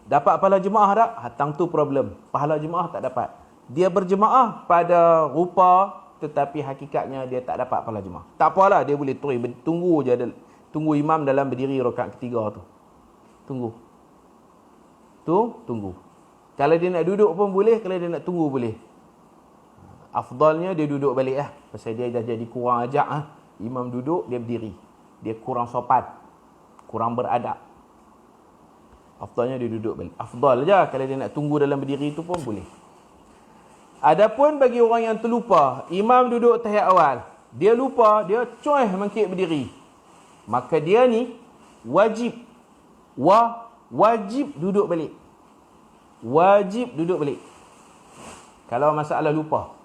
Dapat pahala jemaah tak? Hatang tu problem. Pahala jemaah tak dapat. Dia berjemaah pada rupa, tetapi hakikatnya dia tak dapat pahala jemaah. Tak apalah, dia boleh terus tunggu je. Tunggu imam dalam berdiri rakaat ketiga tu. Tunggu. Tunggu. Kalau dia nak duduk pun boleh, kalau dia nak tunggu boleh. Afdalnya dia duduk balik lah. Pasal dia dah jadi kurang ajak lah. Imam duduk, dia berdiri. Dia kurang sopan. Kurang beradab. Afdalnya dia duduk balik. Afdal je. Kalau dia nak tunggu dalam berdiri tu pun boleh. Adapun bagi orang yang terlupa, imam duduk tahiyat awal. Dia lupa, dia coy mangkit berdiri. Maka dia ni wajib duduk balik. Wajib duduk balik. Kalau masalah lupa.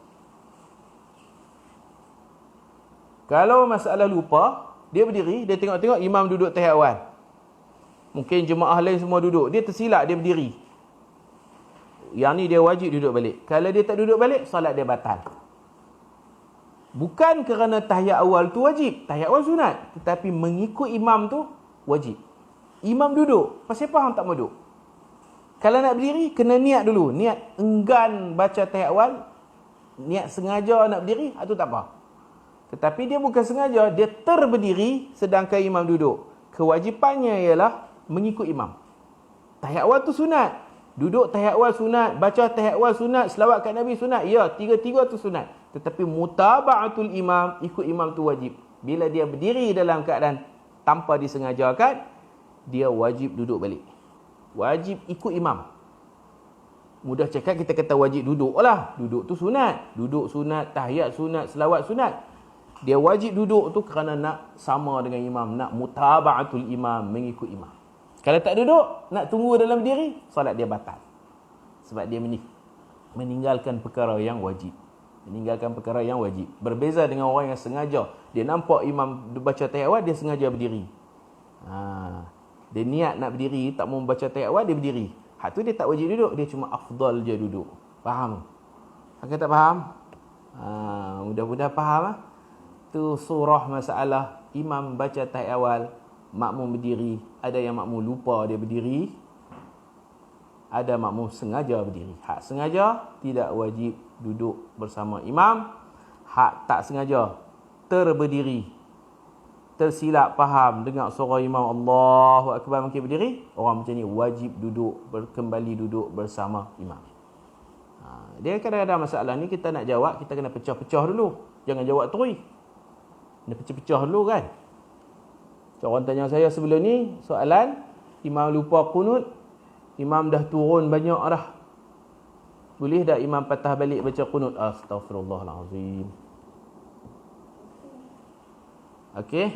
Kalau masalah lupa, dia berdiri, dia tengok-tengok imam duduk tahiyat awal. Mungkin jemaah lain semua duduk. Dia tersilap, dia berdiri. Yang ni dia wajib duduk balik. Kalau dia tak duduk balik, solat dia batal. Bukan kerana tahiyat awal tu wajib. Tahiyat awal sunat. Tetapi mengikut imam tu wajib. Imam duduk. Pasal apa hang tak mau duduk? Kalau nak berdiri, kena niat dulu. Niat enggan baca tahiyat awal. Niat sengaja nak berdiri, itu tak apa. Tetapi dia bukan sengaja. Dia terberdiri sedangkan imam duduk. Kewajipannya ialah mengikut imam. Tahiyat awal tu sunat. Duduk tahiyat awal sunat, baca tahiyat awal sunat, selawat kat Nabi sunat. Ya, tiga-tiga tu sunat. Tetapi mutaba'atul imam, ikut imam tu wajib. Bila dia berdiri dalam keadaan tanpa disengajakan, dia wajib duduk balik. Wajib ikut imam. Mudah cakap kita kata wajib duduk lah. Duduk tu sunat. Duduk sunat, tahiyat sunat, selawat sunat. Dia wajib duduk tu kerana nak sama dengan imam. Nak mutaba'atul imam, mengikut imam. Kalau tak duduk, nak tunggu dalam diri, solat dia batal. Sebab dia meninggalkan perkara yang wajib. Meninggalkan perkara yang wajib. Berbeza dengan orang yang sengaja. Dia nampak imam baca tahiyat awal, dia sengaja berdiri. Dia niat nak berdiri, tak mau baca tahiyat awal, dia berdiri. Hak tu dia tak wajib duduk, dia cuma afdal je duduk. Faham? Hak tak faham? Mudah-mudahan faham. Tu surah masalah imam baca tahiyat awal, makmum berdiri. Ada yang makmum lupa dia berdiri. Ada makmum sengaja berdiri. Hak sengaja tidak wajib duduk bersama imam. Hak tak sengaja terberdiri, tersilap faham, dengar suara imam Allahu Akbar mungkin berdiri, orang macam ni wajib duduk, kembali duduk bersama imam. Dia kadang-kadang masalah ni kita nak jawab, kita kena pecah-pecah dulu. Jangan jawab terus. Kena pecah-pecah dulu kan. Orang tanya saya sebelum ni soalan, imam lupa qunut, imam dah turun banyak dah. Boleh tak imam patah balik baca qunut? Astaghfirullahalazim. Okey.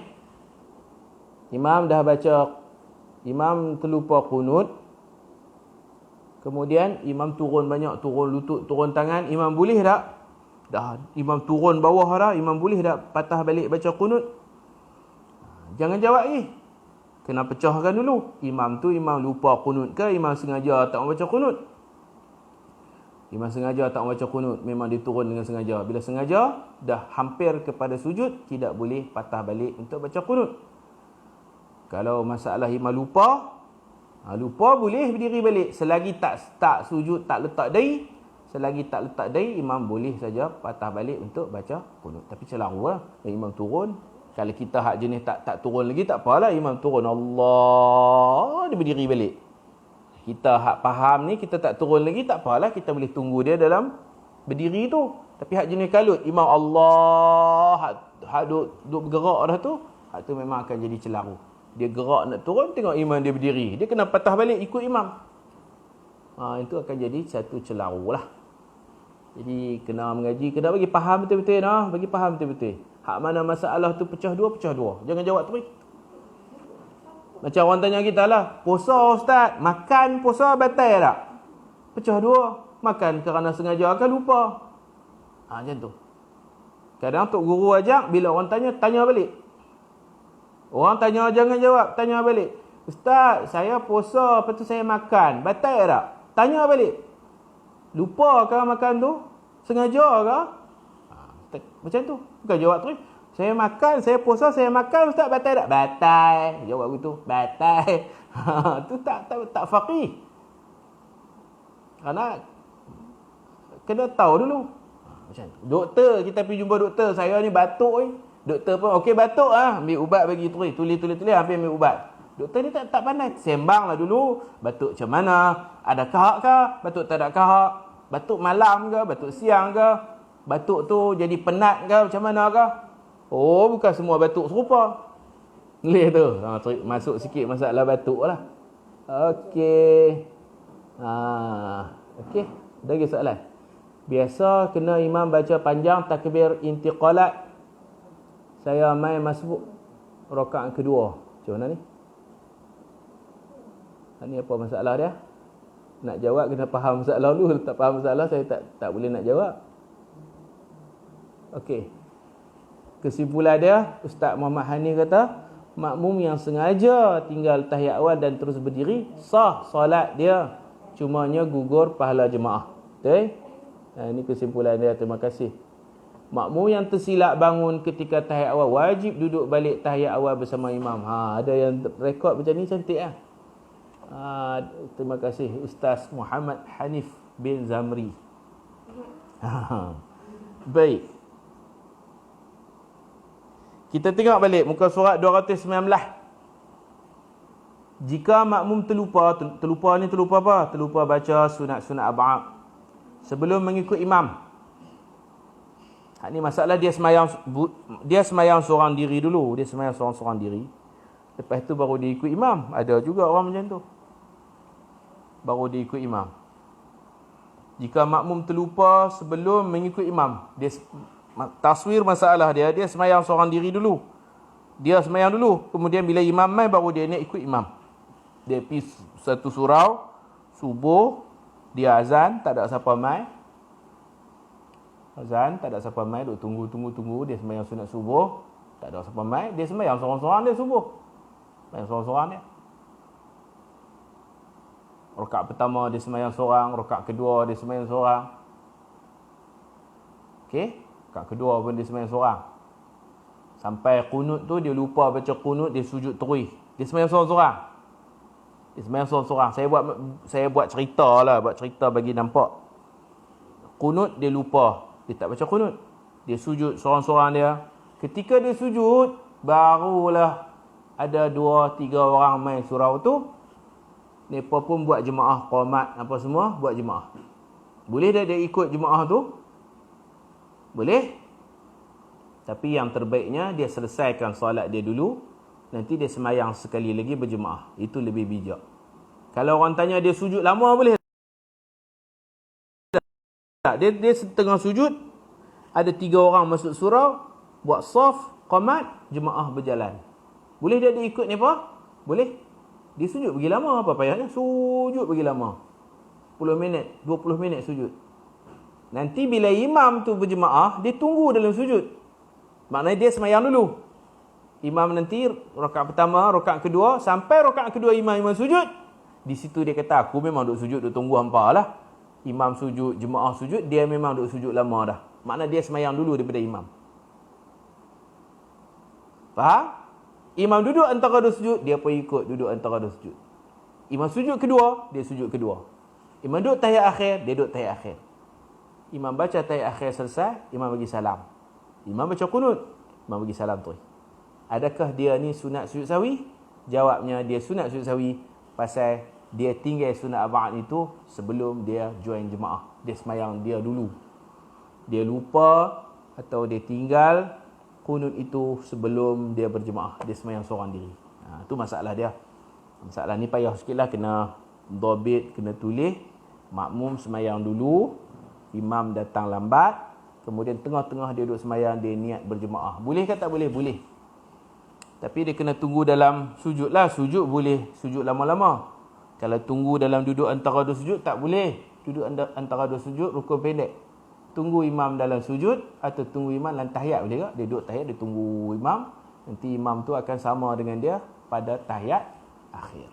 Imam dah baca, imam terlupa qunut. Kemudian imam turun banyak, turun lutut, turun tangan, imam boleh tak? Dah imam turun bawah dah, imam boleh tak patah balik baca qunut? Jangan jawab kena pecahkan dulu. Imam tu imam lupa qunut ke, imam sengaja tak baca qunut? Imam sengaja tak baca qunut, memang dia turun dengan sengaja. Bila sengaja dah hampir kepada sujud, tidak boleh patah balik untuk baca qunut. Kalau masalah imam lupa boleh berdiri balik selagi tak sujud, tak letak dahi. Selagi tak letak dahi, imam boleh saja patah balik untuk baca qunut. Tapi celarulah imam turun. Kalau kita hak jenis tak turun lagi, tak apalah. Imam turun, Allah, dia berdiri balik. Kita hak faham ni, kita tak turun lagi, tak apalah. Kita boleh tunggu dia dalam berdiri tu. Tapi hak jenis kalut, imam Allah, hak duk bergerak dah tu, hak tu memang akan jadi celaru. Dia gerak nak turun, tengok imam dia berdiri. Dia kena patah balik ikut imam. Itu akan jadi satu celaru lah. Jadi kena mengaji, kena bagi faham betul-betul. Bagi faham betul-betul. Hak mana masalah tu pecah dua. Jangan jawab terus. Macam orang tanya kita lah, puasa ustaz, makan puasa batal tak? Pecah dua. Makan kerana sengaja akan lupa. Macam tu. Kadang tok guru ajak, bila orang tanya, tanya balik. Orang tanya jangan jawab, tanya balik. Ustaz, saya puasa, lepas tu saya makan. Batal tak? Tanya balik. Lupa ke makan tu? Sengaja ke? Macam tu. Bukan jawab terus. Saya makan, saya puasa, saya makan, Ustaz, batal tak? Batal. Jawab begitu. Batal. Tu tak faqih. Kerana kena tahu dulu. Macam tu. Doktor, kita pergi jumpa doktor. Saya ni batuk ni. Doktor pun, okey batuk ah, ambil ubat bagi tulis, hampir ambil ubat. Doktor ni tak pandai. Sembanglah dulu. Batuk macam mana? Ada kahak ke? Batuk tak ada kahak? Batuk malam ke? Batuk siang ke? Batuk tu jadi penat ke? Macam mana ke? Oh, bukan semua batuk serupa. Boleh tu. Masuk sikit masalah batuk lah. Okey. Okey. Ada lagi soalan? Biasa kena imam baca panjang takbir intiqalat. Saya main masbuk rakaat kedua. Macam mana ni? Ini apa masalah dia? Nak jawab kena faham masalah dulu. Tak faham masalah saya tak boleh nak jawab. Okey. Kesimpulan dia, Ustaz Muhammad Hanif kata, makmum yang sengaja tinggal tahiyat awal dan terus berdiri, sah solat dia. Cumanya gugur pahala jemaah. Betul? Ini kesimpulan dia. Terima kasih. Makmum yang tersilap bangun ketika tahiyat awal wajib duduk balik tahiyat awal bersama imam. Ada yang rekod macam ni, cantik ah. Terima kasih Ustaz Muhammad Hanif bin Zamri. Baik. Kita tengok balik muka surat 219. Jika makmum terlupa apa? Terlupa baca sunat-sunat arba'ah sebelum mengikut imam. Ini masalah dia semayang seorang diri dulu. Dia semayang seorang diri. Lepas tu baru dia ikut imam. Ada juga orang macam tu. Baru dia ikut imam. Jika makmum terlupa sebelum mengikut imam, dia taswir masalah dia semayang seorang diri dulu. Dia semayang dulu. Kemudian bila imam mai baru dia nak ikut imam. Dia pergi satu surau, subuh, dia azan, tak ada siapa mai. Azan, tak ada siapa mai, duk tunggu. Dia sembahyang sunat subuh, tak ada siapa mai. Dia sembahyang seorang-seorang dia subuh. Sembahyang seorang-seorang dia. Rakaat pertama dia sembahyang seorang, rakaat kedua dia sembahyang seorang. Okey, rakaat kedua pun dia sembahyang seorang. Sampai qunut tu dia lupa baca qunut, dia sujud terus. Dia sembahyang seorang-seorang. Dia sembahyang seorang-seorang. Saya buat cerita bagi nampak. Qunut dia lupa. Dia tak baca qunut. Dia sujud seorang-seorang dia. Ketika dia sujud, barulah ada 2-3 orang main surau tu. Mereka pun buat jemaah qamat apa semua, buat jemaah. Boleh dia ikut jemaah tu? Boleh. Tapi yang terbaiknya dia selesaikan solat dia dulu. Nanti dia semayang sekali lagi berjemaah. Itu lebih bijak. Kalau orang tanya dia sujud lama boleh tak? Dia setengah sujud, ada 3 orang masuk surau, buat saf, qamat, jemaah berjalan. Boleh dia ikut ni apa? Boleh. Dia sujud pergi lama, apa payahnya? Sujud pergi lama. 10 minit, 20 minit sujud. Nanti bila imam tu berjemaah, dia tunggu dalam sujud. Maknanya dia semayang dulu. Imam nanti rakaat pertama, rakaat kedua, sampai rakaat kedua imam sujud. Di situ dia kata, aku memang duk sujud, duk tunggu hampa lah. Imam sujud, jemaah sujud, dia memang duk sujud lama dah. Maknanya dia semayang dulu daripada imam. Faham? Imam duduk antara dua sujud, dia pun ikut duduk antara dua sujud. Imam sujud kedua, dia sujud kedua. Imam duduk tahiyat akhir, dia duduk tahiyat akhir. Imam baca tahiyat akhir selesai, imam bagi salam. Imam baca qunut, imam bagi salam terus. Adakah dia ni sunat sujud sawi? Jawabnya dia sunat sujud sawi pasal dia tinggal sunat arba'at itu sebelum dia join jemaah. Dia semayang dia dulu. Dia lupa atau dia tinggal qunut itu sebelum dia berjemaah. Dia semayang seorang diri. Itu masalah dia. Masalah ni payah sikit lah. Kena dobit, kena tulis. Makmum semayang dulu. Imam datang lambat. Kemudian tengah-tengah dia duduk semayang, dia niat berjemaah. Boleh ke tak boleh? Boleh. Tapi dia kena tunggu dalam sujud lah. Sujud boleh sujud lama-lama. Kalau tunggu dalam duduk antara dua sujud, tak boleh. duduk antara dua sujud, rukun pendek. Tunggu imam dalam sujud atau tunggu imam dalam tahiyat boleh tak? Dia duduk tahiyat, dia tunggu imam. Nanti imam tu akan sama dengan dia pada tahiyat akhir.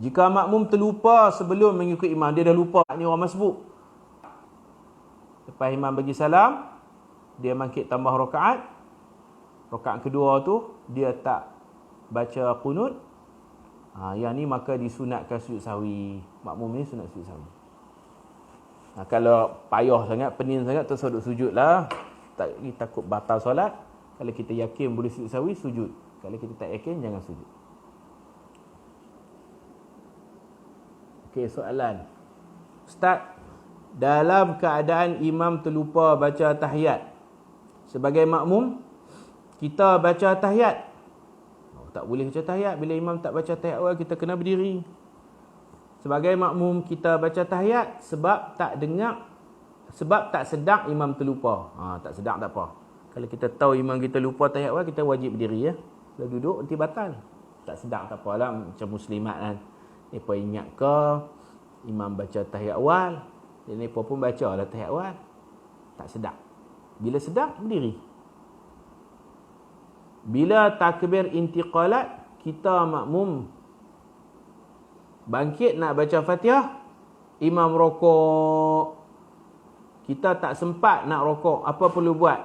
Jika makmum terlupa sebelum mengikut imam, dia dah lupa ni orang masbuk. Lepas imam bagi salam, dia bangkit tambah rakaat. Rakaat kedua tu dia tak baca qunut. Yang ni maka disunatkan sujud sahwi. Makmum ni sunat sujud sahwi. Kalau payah sangat, pening sangat, terus duduk sujud lah. Takut batal solat. Kalau kita yakin boleh sujud sahwi, sujud. Kalau kita tak yakin, jangan sujud. Okey, soalan. Ustaz, dalam keadaan imam terlupa baca tahiyat, sebagai makmum, kita baca tahiyat. Tak boleh baca tahiyat. Bila imam tak baca tahiyat awal, kita kena berdiri. Sebagai makmum, kita baca tahiyat sebab tak dengar, sebab tak sedar imam terlupa. Tak sedar tak apa. Kalau kita tahu imam kita lupa tahiyat awal, kita wajib berdiri. Kalau duduk, nanti batal. Tak sedar tak apalah, macam muslimat kan. Mereka ingat ke imam baca tahiyat awal, dan mereka pun baca lah tahiyat awal. Tak sedar. Bila sedar, berdiri. Bila takbir intiqalat, kita makmum bangkit nak baca Fatihah, imam rokok. Kita tak sempat nak rokok, apa perlu buat?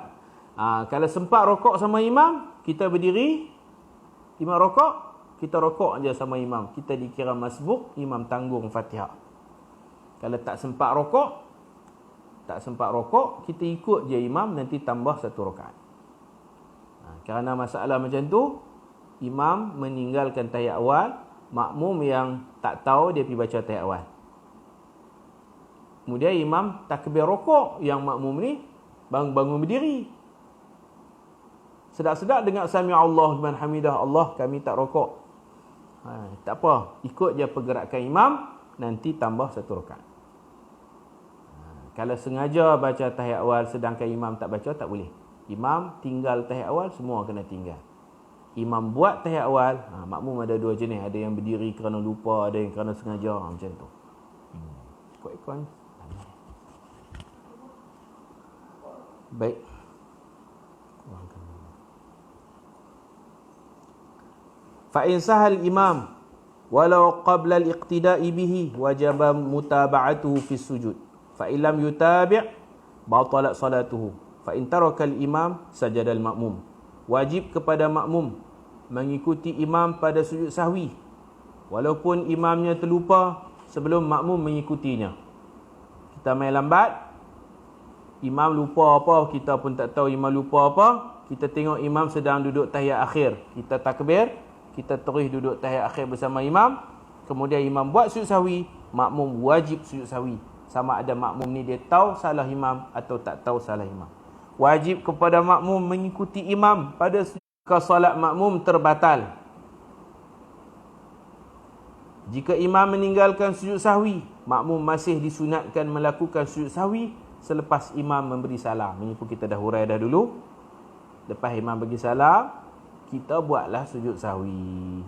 Kalau sempat rokok sama imam, kita berdiri. Imam rokok, kita rokok aja sama imam. Kita dikira masbuk, imam tanggung Fatihah. Kalau tak sempat rokok, kita ikut je imam, nanti tambah satu rakaat. Kerana masalah macam tu, imam meninggalkan tahiyat awal, makmum yang tak tahu dia pergi baca tahiyat awal. Kemudian imam takbir rokok, yang makmum ni bangun berdiri. Sedap-sedap dengar sami Allah liman hamidah, Allah kami tak rokok. Tak apa, ikut je pergerakan imam, nanti tambah satu rakaat. Kalau sengaja baca tahiyat awal sedangkan imam tak baca, tak boleh. Imam tinggal tahiyat awal, semua kena tinggal. Imam buat tahiyat awal, makmum ada dua jenis. Ada yang berdiri kerana lupa, ada yang kerana sengaja, macam tu. Ikut-ikut. Baik. Fa in sahal imam walau qabla al-iqtida'i bihi wajaba mutaba'atuhu fi sujud. Fa in lam yutabi' batalat salatuhu. Fa in taraka al-imam sajada al-ma'mum. Wajib kepada makmum mengikuti imam pada sujud sahwi walaupun imamnya terlupa sebelum makmum mengikutinya. Kita main lambat, imam lupa apa, kita pun tak tahu imam lupa apa. Kita tengok imam sedang duduk tahiyat akhir, kita takbir, kita terus duduk tahiyat akhir bersama imam. Kemudian imam buat sujud sahwi, makmum wajib sujud sahwi. Sama ada makmum ni dia tahu salah imam atau tak tahu salah imam. Wajib kepada makmum mengikuti imam pada solat makmum terbatal. Jika imam meninggalkan sujud sahwi, makmum masih disunatkan melakukan sujud sahwi selepas imam memberi salam. Ini pun kita dah hurai dah dulu. Lepas imam bagi salam, kita buatlah sujud sahwi.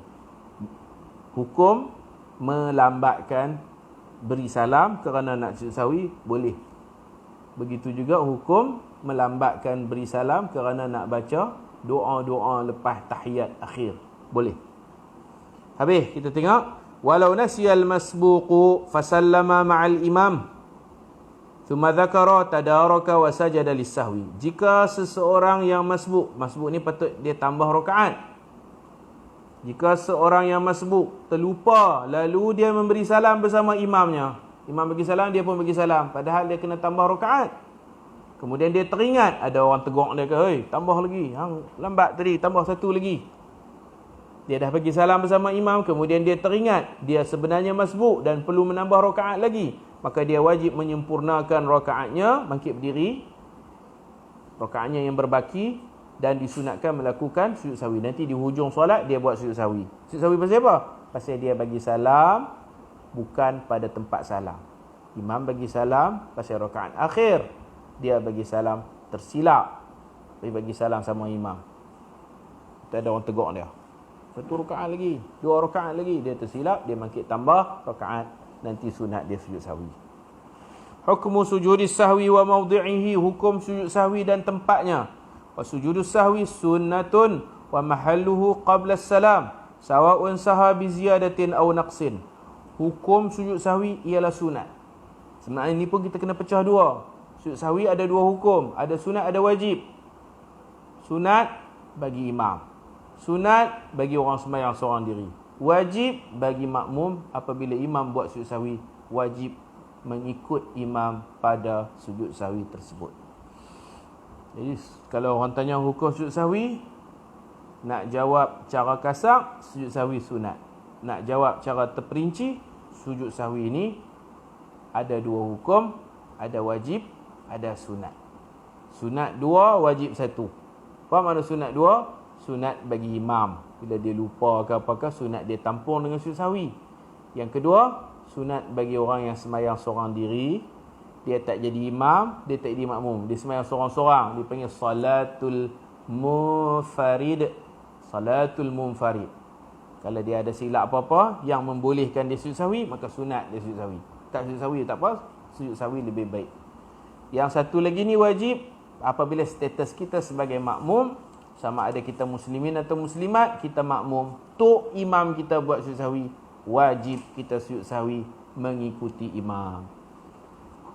Hukum melambatkan beri salam kerana nak sujud sahwi boleh. Begitu juga hukum melambatkan beri salam kerana nak baca doa-doa lepas tahiyat akhir. Boleh. Habis kita tengok. Walau nasiyal masbuqu fasallama ma'al imam thumma dzakara tadaraka wa sajada lis-sahwi. Jika seseorang yang masbuk ni patut dia tambah rakaat. Jika seorang yang masbuk terlupa lalu dia memberi salam bersama imamnya. Imam bagi salam, dia pun bagi salam, padahal dia kena tambah rakaat. Kemudian dia teringat, ada orang tegur dia ke, "Hei, tambah lagi. Hang lambat tadi, tambah satu lagi." Dia dah bagi salam bersama imam, kemudian dia teringat dia sebenarnya masbuk dan perlu menambah rakaat lagi. Maka dia wajib menyempurnakan rakaatnya, bangkit berdiri, rakaatnya yang berbaki, dan disunatkan melakukan sujud sahwi. Nanti di hujung solat dia buat sujud sahwi. Sujud sahwi pasal apa? Pasal dia bagi salam bukan pada tempat salam. Imam bagi salam pasal rakaat akhir, dia bagi salam tersilap, dia bagi salam sama imam. Tak ada orang tegur dia. Satu rakaat lagi, dua rakaat lagi, dia tersilap, dia bangkit tambah rakaat nanti sunat dia sujud sahwi. Hukmu sujudis sahwi wa mawdi'ihi, hukum sujud sahwi dan tempatnya. Wa sujudus sahwi sunnatun wa mahalluhu qabla salam sawa'un saha bi ziyadatin aw naqsin. Hukum sujud sahwi ialah sunat. Sebenarnya ini pun kita kena pecah dua. Sujud sahwi ada dua hukum, ada sunat, ada wajib. Sunat bagi imam, sunat bagi orang sembahyang seorang diri. Wajib bagi makmum apabila imam buat sujud sahwi, wajib mengikut imam pada sujud sahwi tersebut. Jadi kalau orang tanya hukum sujud sahwi, nak jawab cara kasar, sujud sahwi sunat. Nak jawab cara terperinci, sujud sahwi ini ada dua hukum, ada wajib, ada sunat. Sunat dua, wajib satu. Apa makna sunat dua? Sunat bagi imam, bila dia lupa ke apakah, sunat dia tampung dengan sujud sahwi. Yang kedua, sunat bagi orang yang sembahyang seorang diri, dia tak jadi imam, dia tak jadi makmum, dia sembahyang seorang-seorang, dia panggil salatul munfarid. Salatul munfarid. Kalau dia ada silap apa-apa yang membolehkan dia sujud sahwi, maka sunat dia sujud sahwi. Tak sujud sahwi tak apa, sujud sahwi lebih baik. Yang satu lagi ni wajib, apabila status kita sebagai makmum, sama ada kita muslimin atau muslimat, kita makmum, tok imam kita buat sujud sahwi, wajib kita sujud sahwi mengikuti imam.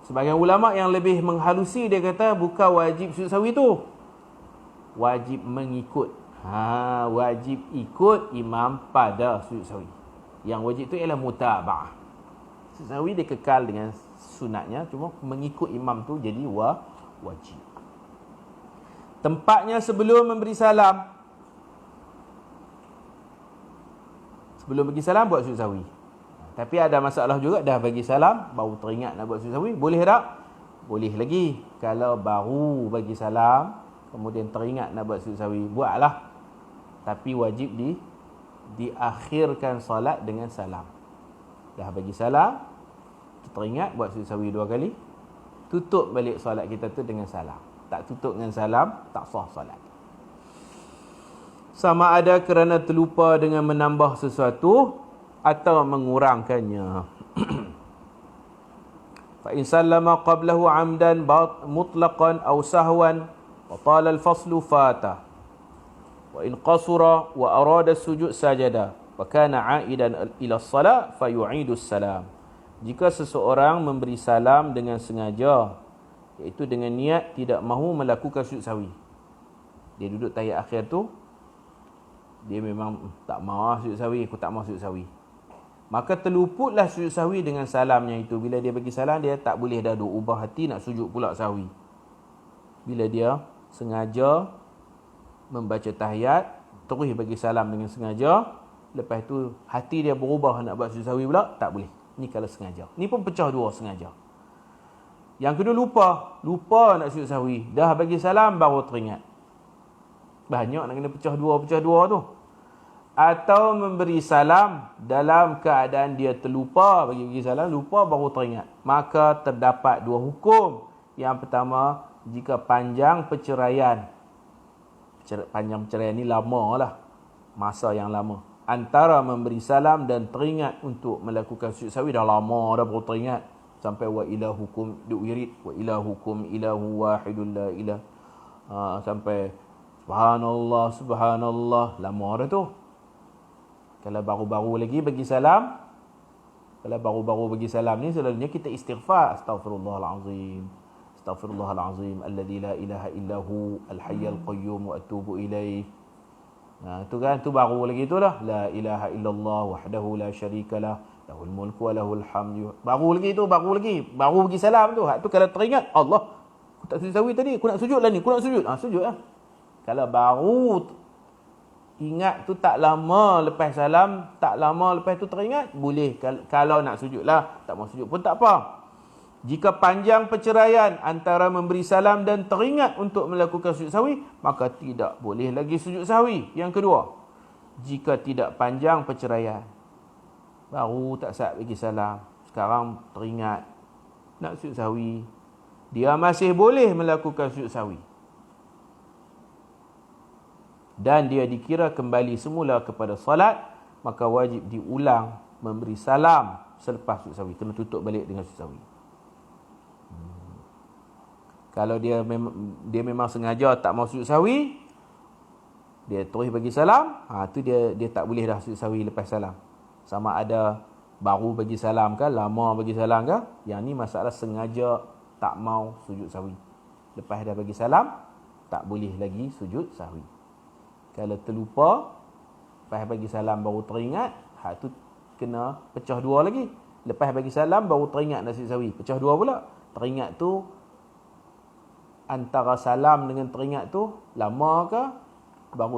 Sebagian ulama yang lebih menghalusi, dia kata bukan wajib sujud sahwi tu, wajib mengikut. Wajib ikut imam pada sujud sahwi. Yang wajib tu ialah mutaba'ah. Sujud sahwi dia kekal dengan sunatnya, cuma mengikut imam tu jadi wajib. Tempatnya sebelum memberi salam. Sebelum bagi salam buat sujud sahwi. Tapi ada masalah juga, dah bagi salam baru teringat nak buat sujud sahwi, boleh tak? Boleh lagi. Kalau baru bagi salam kemudian teringat nak buat sujud sahwi, buatlah. Tapi wajib diakhirkan solat dengan salam. Dah bagi salam, teringat buat sujud sahwi 2 kali, tutup balik solat kita tu dengan salam. Tak tutup dengan salam, tak sah solat. Sama ada kerana terlupa dengan menambah sesuatu atau mengurangkannya. Fa in sallama qablahu 'amdan mutlaqan aw sahwan wa tala al-faslu fata. Wa in qasura wa arada sujud sajada wa kana 'aidan ila as-salat fa yu'idu as-salam. Jika seseorang memberi salam dengan sengaja, iaitu dengan niat tidak mahu melakukan sujud sahwi, dia duduk tahiyat akhir tu, dia memang tak mahu sujud sahwi, aku tak mahu sujud sahwi, maka terluputlah sujud sahwi dengan salamnya itu. Bila dia bagi salam, dia tak boleh dah ubah hati nak sujud pula sahwi. Bila dia sengaja membaca tahiyat, terus bagi salam dengan sengaja, lepas tu hati dia berubah nak buat sujud sahwi pula, tak boleh. Ni kalau sengaja. Ni pun pecah dua, sengaja. Yang kedua lupa nak sujud sahwi, dah bagi salam baru teringat. Banyak nak kena pecah dua tu. Atau memberi salam dalam keadaan dia terlupa, bagi salam, lupa baru teringat. Maka terdapat dua hukum. Yang pertama, jika panjang perceraian. Panjang perceraian ni lama lah, masa yang lama, antara memberi salam dan teringat untuk melakukan sujud sahwi, dah lama dah baru teringat. Sampai wa ilahukum du'irid, wa ilahukum ilahu wahidun la ilah. Sampai subhanallah, subhanallah, lama dah tu. Kalau baru-baru lagi bagi salam, ni selalunya kita istighfar, astaghfirullahalazim, astaghfirullahalazim alladzi la ilaha illahu al-hayyul qayyum wa atubu ilaih. Tu kan, tu baru lagi tu lah, la ilaha illallah wahdahu la syarikalah lahul mulku wa lahul hamdu. Baru lagi, baru bagi salam tu. Hak tu kalau teringat, Allah, aku tak sujud sahwi tadi, aku nak sujud lah ni, aku nak sujud. Sujud lah. Kalau baru ingat tu tak lama lepas salam, tak lama lepas tu teringat, boleh. Kalau nak sujud lah, tak mau sujud pun tak apa. Jika panjang perceraian antara memberi salam dan teringat untuk melakukan sujud sahwi, maka tidak boleh lagi sujud sahwi. Yang kedua, jika tidak panjang perceraian, baru tak sah bagi salam, sekarang teringat nak sujud sahwi, dia masih boleh melakukan sujud sahwi. Dan dia dikira kembali semula kepada salat, maka wajib diulang memberi salam selepas sujud sahwi. Kena tutup balik dengan sujud sahwi. Kalau dia memang sengaja tak mau sujud sahwi, dia terus bagi salam, tu dia tak boleh dah sujud sahwi lepas salam. Sama ada baru bagi salam ke, lama bagi salam ke, yang ni masalah sengaja tak mau sujud sahwi. Lepas dah bagi salam, tak boleh lagi sujud sahwi. Kalau terlupa, lepas bagi salam baru teringat, tu kena pecah dua lagi. Lepas bagi salam baru teringat nak sujud sahwi, pecah dua pula. Teringat tu, antara salam dengan teringat tu lama ke, baru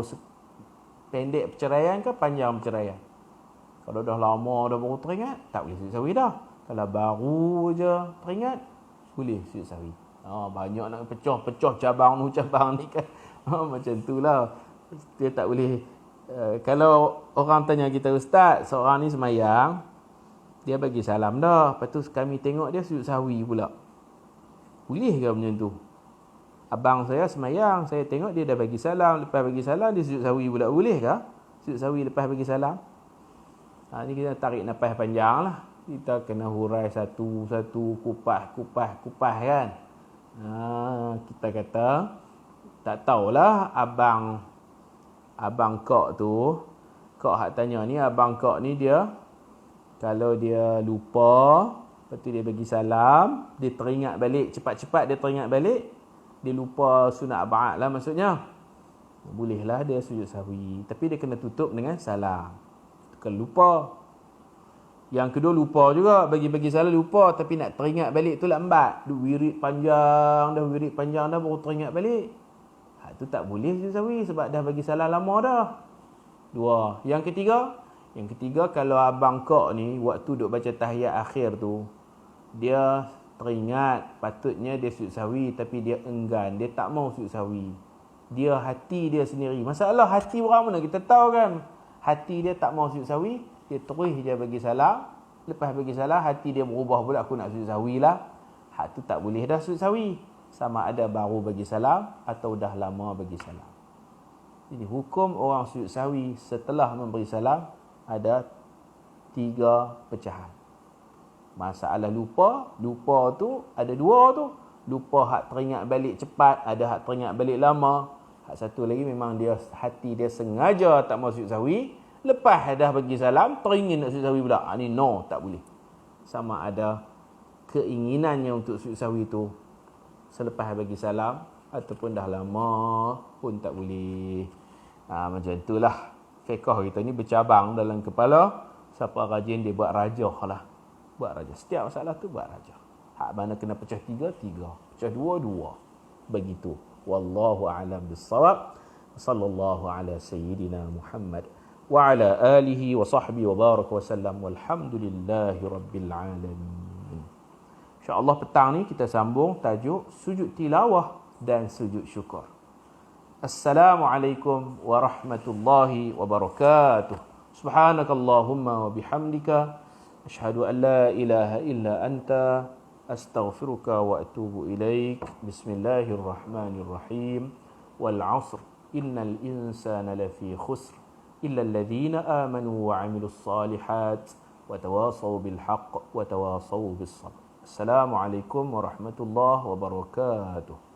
pendek perceraian ke, panjang perceraian. Kalau dah lama dah baru teringat, tak boleh sujud sahwi dah. Kalau baru je teringat, boleh sujud sahwi. Banyak nak pecah cabang ni kan. Macam tu lah. Dia tak boleh. Kalau orang tanya kita, ustaz, seorang ni semayang, dia bagi salam dah, lepas tu kami tengok dia sujud sahwi pula, boleh ke macam tu? Abang saya semayang, saya tengok dia dah bagi salam, lepas bagi salam dia sujud sahwi pula, boleh ke sujud sahwi lepas bagi salam? Ni kita tarik nafas panjang lah. Kita kena hurai satu-satu, kupas kan. Kita kata, tak tahulah abang kok tu, kok hak tanya ni, abang kok ni dia, kalau dia lupa, lepas tu dia bagi salam, dia teringat balik, cepat-cepat dia teringat balik, dia lupa sunat ba'ad lah maksudnya, bolehlah dia sujud sahwi. Tapi dia kena tutup dengan salam. Kalau lupa. Yang kedua lupa juga, bagi-bagi salam lupa, tapi nak teringat balik tu lambat. Wirid panjang dah baru teringat balik. Tu tak boleh sujud sahwi sebab dah bagi salam lama dah. Dua. Yang ketiga, kalau abang kok ni waktu duk baca tahiyat akhir tu, dia teringat patutnya dia sujud sahwi tapi dia enggan, dia tak mau sujud sahwi. Dia hati dia sendiri. Masalah hati orang mana kita tahu kan. Hati dia tak mau sujud sahwi, dia terus dia bagi salam. Lepas bagi salam, hati dia berubah pula, aku nak sujud sahwi lah. Tu tak boleh dah sujud sahwi. Sama ada baru bagi salam atau dah lama bagi salam. Jadi hukum orang sujud sahwi setelah memberi salam ada 3 pecahan. Masalah lupa tu ada 2 tu. Lupa hak teringat balik cepat, ada hak teringat balik lama. Hak satu lagi memang dia hati dia sengaja tak mau sujud sahwi, lepas dah bagi salam teringin nak sujud sahwi pula. Ni no, tak boleh. Sama ada keinginannya untuk sujud sahwi tu selepas bagi salam ataupun dah lama pun tak boleh. Macam itulah fiqh kita ni bercabang dalam kepala. Siapa rajin dia buat rajah lah. Buat rajah. Setiap masalah tu buat rajah. Hak mana kena pecah 3, pecah 2. Begitu. Wallahu a'lam bissawab. Sallallahu ala sayyidina Muhammad wa ala alihi wa sahbihi wa baraka wa sallam. Walhamdulillahi rabbil alamin. InsyaAllah petang ni kita sambung tajuk sujud tilawah dan sujud syukur. Assalamualaikum warahmatullahi wabarakatuh. Subhanakallahumma wa bihamdika asyhadu an la ilaha illa anta astaghfiruka wa atubu ilaik. Bismillahirrahmanirrahim. Wal 'asr innal insana lafi khusr illa alladhina amanu wa 'amilus salihat wa tawasaw bil haqq wa tawasaw bis sabr. Assalamualaikum warahmatullahi wabarakatuh.